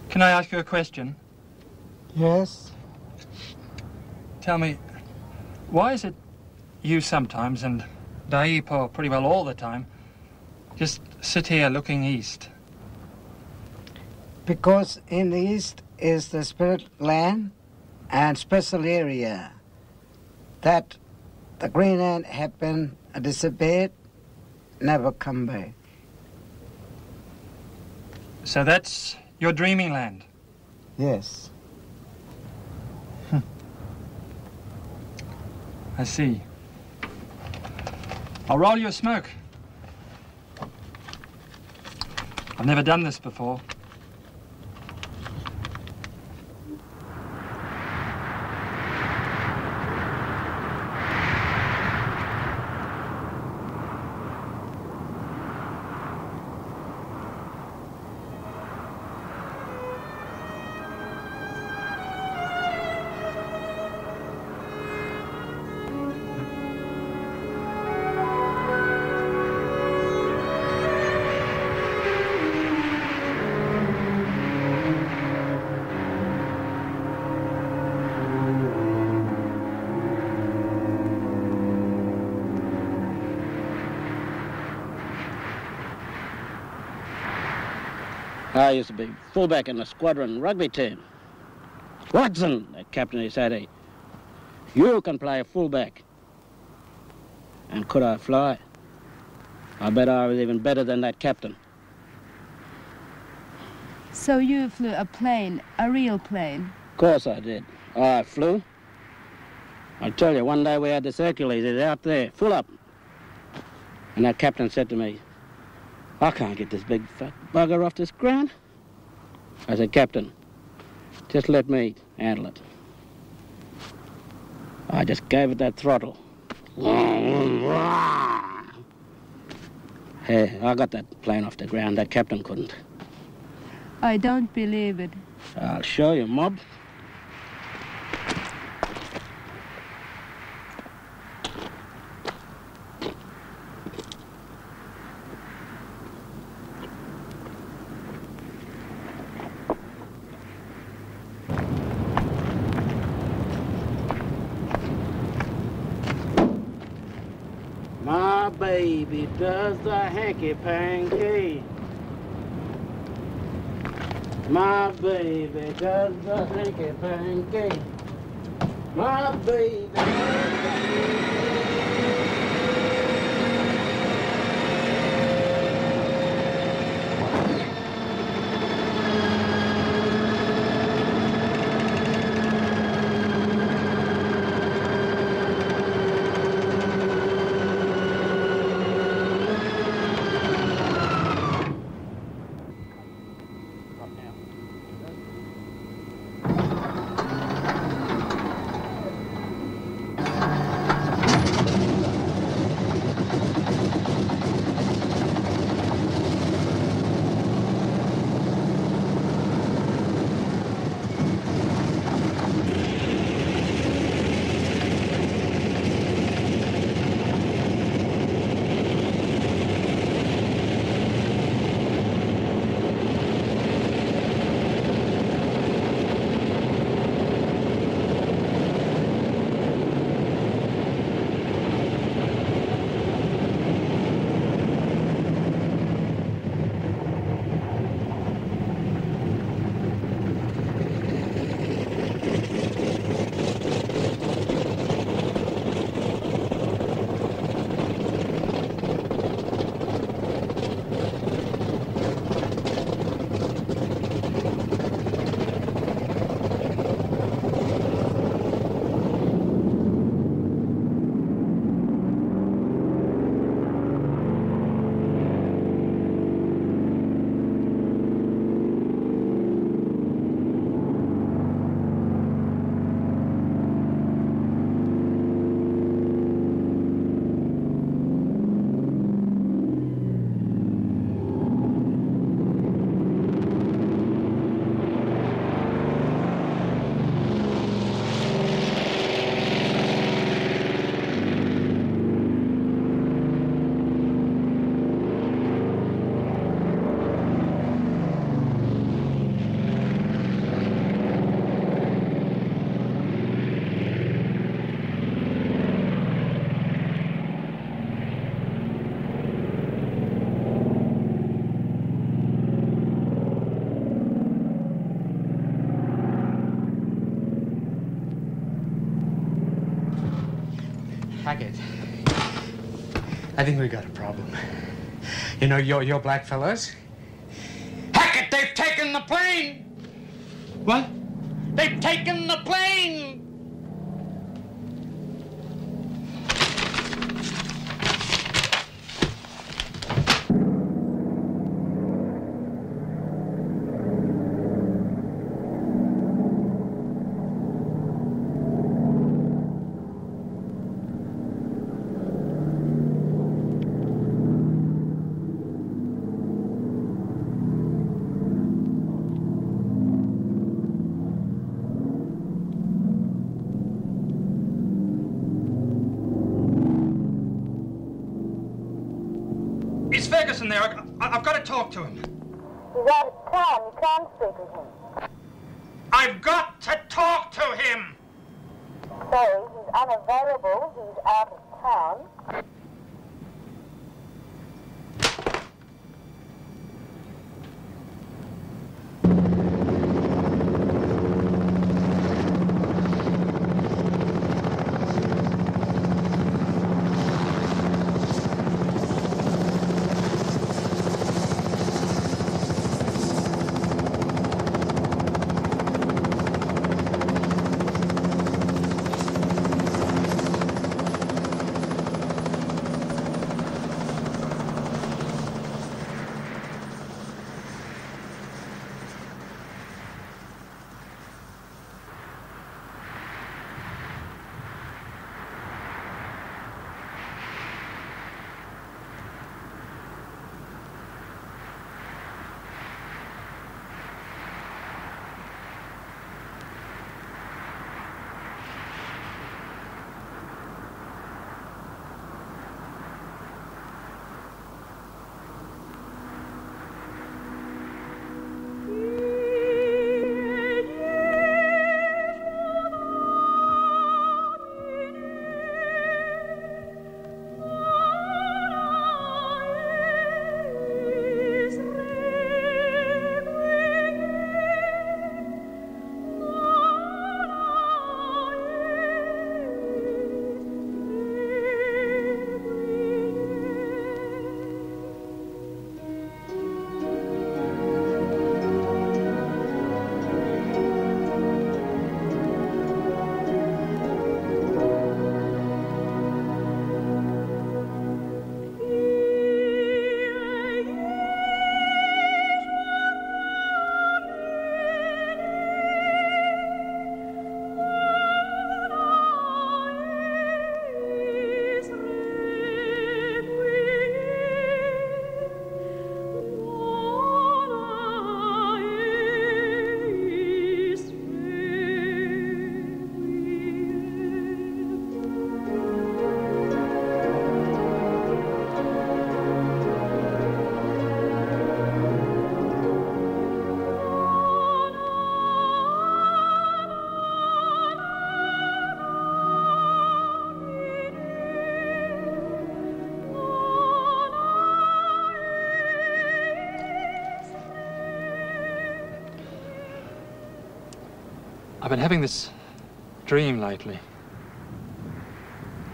Can I ask you a question? Yes. Tell me, why is it you sometimes and Daipo pretty well all the time just sit here looking east? Because in the east is the spirit land and special area that the gruenen have been disappeared, never come back. So that's your dreaming land? Yes. I see. I'll roll you a smoke. I've never done this before. I used to be fullback in the squadron rugby team. Watson, the captain, he said, you can play fullback. And could I fly? I bet I was even better than that captain. So you flew a plane, a real plane? Of course I did. I flew. I'll tell you, one day we had this Hercules out there, full up. And that captain said to me, I can't get this big fat bugger off this ground. I said, Captain, just let me handle it. I just gave it that throttle. Hey, I got that plane off the ground. That captain couldn't. I don't believe it. I'll show you, Mob. My baby does the hanky-panky. My baby does the hanky-panky. My baby does the... Hackett, I think we got a problem. You know, your black fellas? Hackett, they've taken the plane! What? They've taken the plane! Is Ferguson there? I've got to talk to him. He's out of town. You can't speak with him. I've got to talk to him! Sorry, he's unavailable. He's out of town. I've been having this dream lately.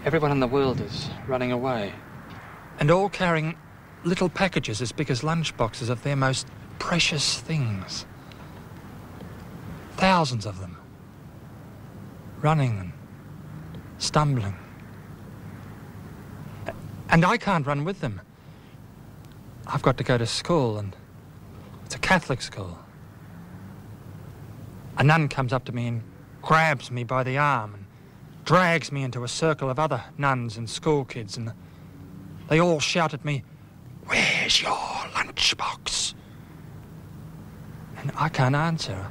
Everyone in the world is running away. And all carrying little packages as big as lunchboxes of their most precious things. Thousands of them. Running and stumbling. And I can't run with them. I've got to go to school, and it's a Catholic school. A nun comes up to me and grabs me by the arm and drags me into a circle of other nuns and school kids, and they all shout at me, "Where's your lunchbox?" And I can't answer.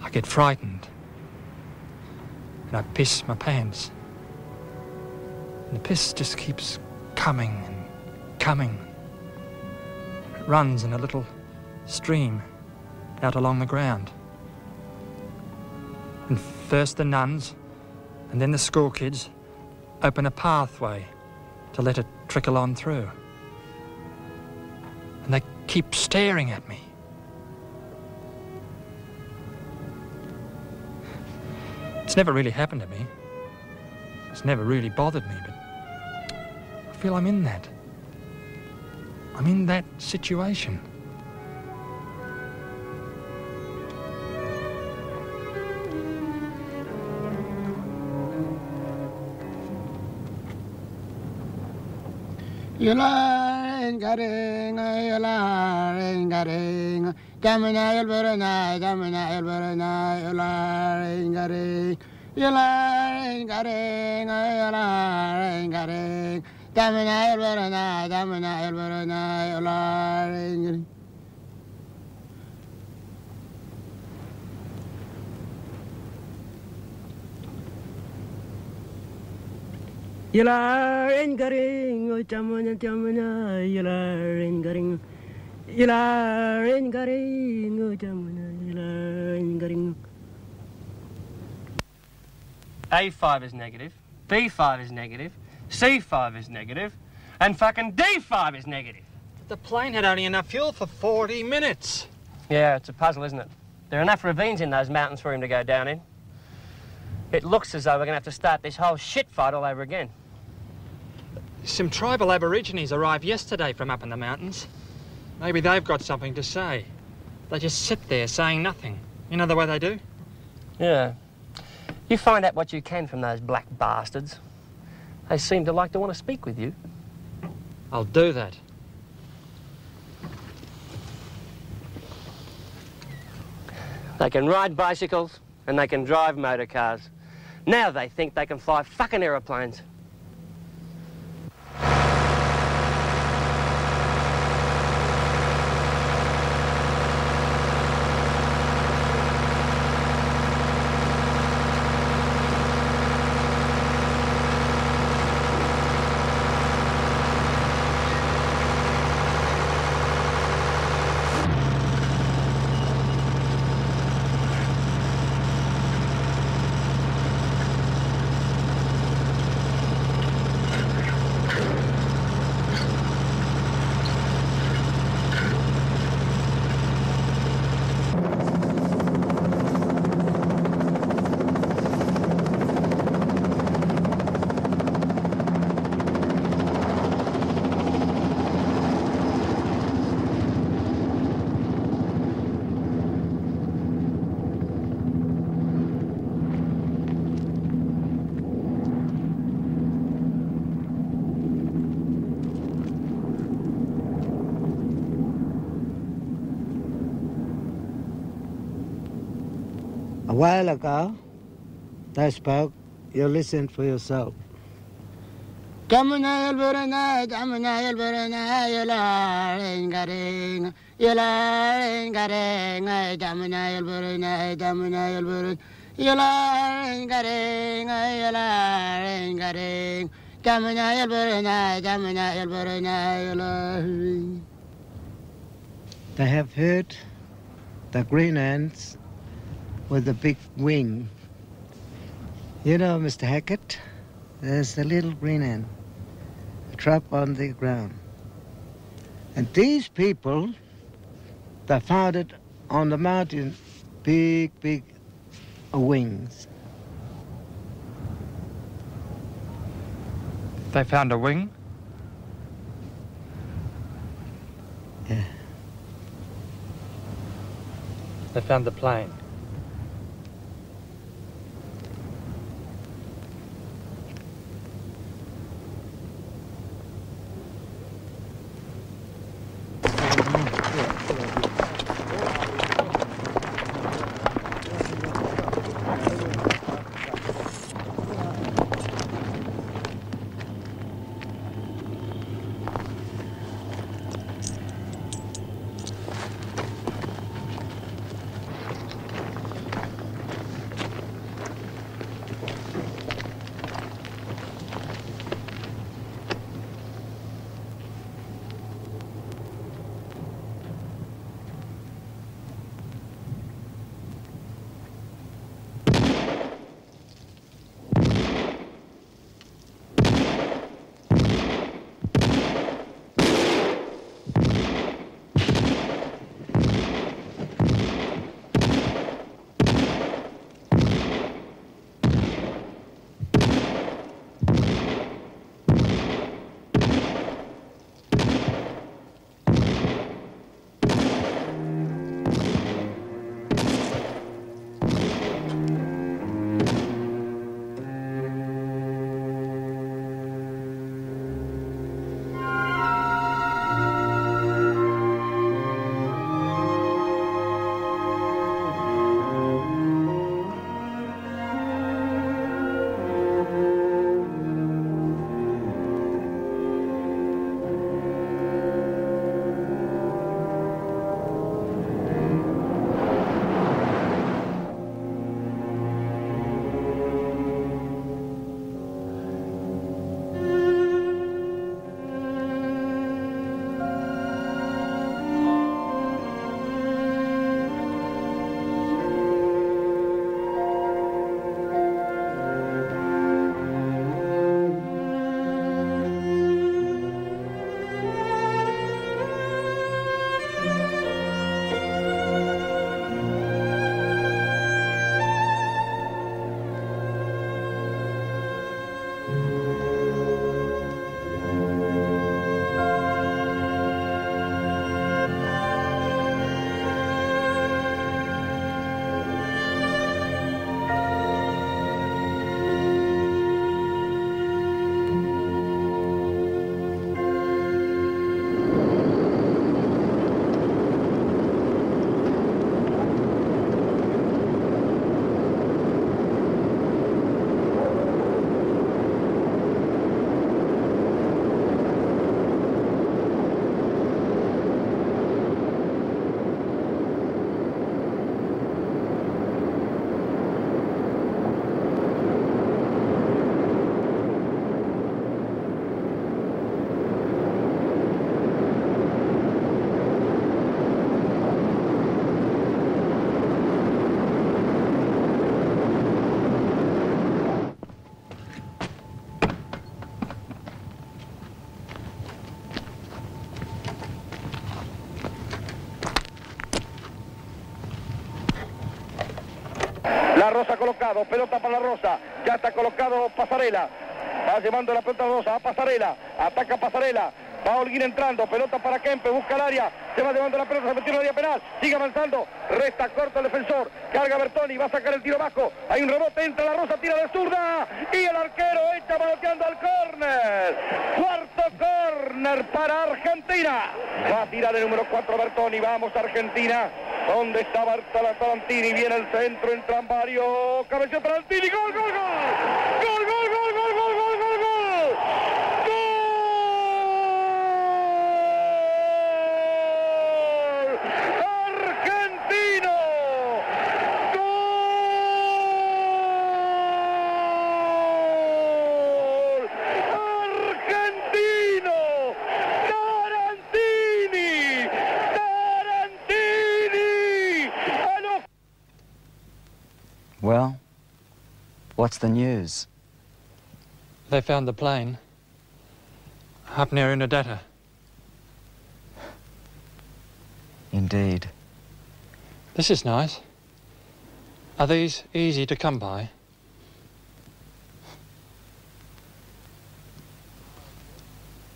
I get frightened. And I piss my pants. And the piss just keeps coming and coming. It runs in a little stream out along the ground. And first the nuns, and then the school kids, open a pathway to let it trickle on through. And they keep staring at me. It's never really happened to me. It's never really bothered me, but I feel I'm in that. I'm in that situation. Yularing garing, yularing garing, damina yulverana, damina yulverana, yularing garing, yularing garing, yularing garing, damina yulverana, damina yulverana, yularing garing. Yularing garing, oh jamana jamana, yularing garing, yularing garing, oh jamana, yularing garing. A5 is negative, B5 is negative, C5 is negative, and fucking D5 is negative. But the plane had only enough fuel for 40 minutes. Yeah, it's a puzzle, isn't it? There are enough ravines in those mountains for him to go down in. It looks as though we're going to have to start this whole shit fight all over again. Some tribal aborigines arrived yesterday from up in the mountains. Maybe they've got something to say. They just sit there saying nothing. You know the way they do? Yeah. You find out what you can from those black bastards. They seem to like to want to speak with you. I'll do that. They can ride bicycles and they can drive motor cars. Now they think they can fly fucking aeroplanes. A while ago, they spoke. You listen for yourself. Damina yulverana, damina yulverana, yularing garing, yularing garing, damina yulverana, damina yulverana, yularing garing, yularing garing, damina yulverana, damina yulverana, yularing. They have heard the green ants with the big wing. You know, Mr. Hackett, there's the little green ant, a trap on the ground. And these people, they found it on the mountain, big wings. They found a wing? Yeah. They found the plane. La Rosa colocado, pelota para la Rosa, ya está colocado Pasarela, va llevando la pelota Rosa a Pasarela, ataca Pasarela, va Holguín entrando, pelota para Kempe, busca el área, se va llevando la pelota, se metió en el área penal, sigue avanzando, resta corto el defensor, carga Bertoni, va a sacar el tiro bajo, hay un rebote, entra la Rosa, tira de zurda, y el arquero echa baloteando al córner, cuarto córner para Argentina, va a tirar el número 4 Bertoni, vamos Argentina, ¿dónde está Tarantini? Viene el centro, entran varios, cabeceó Tarantini, gol, gol, gol, gol, gol, gol, gol, gol, gol, gol, gol. Well, what's the news? They found the plane up near Unadata. Indeed. This is nice. Are these easy to come by?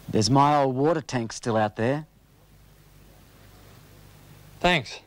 There's my old water tank still out there. Thanks.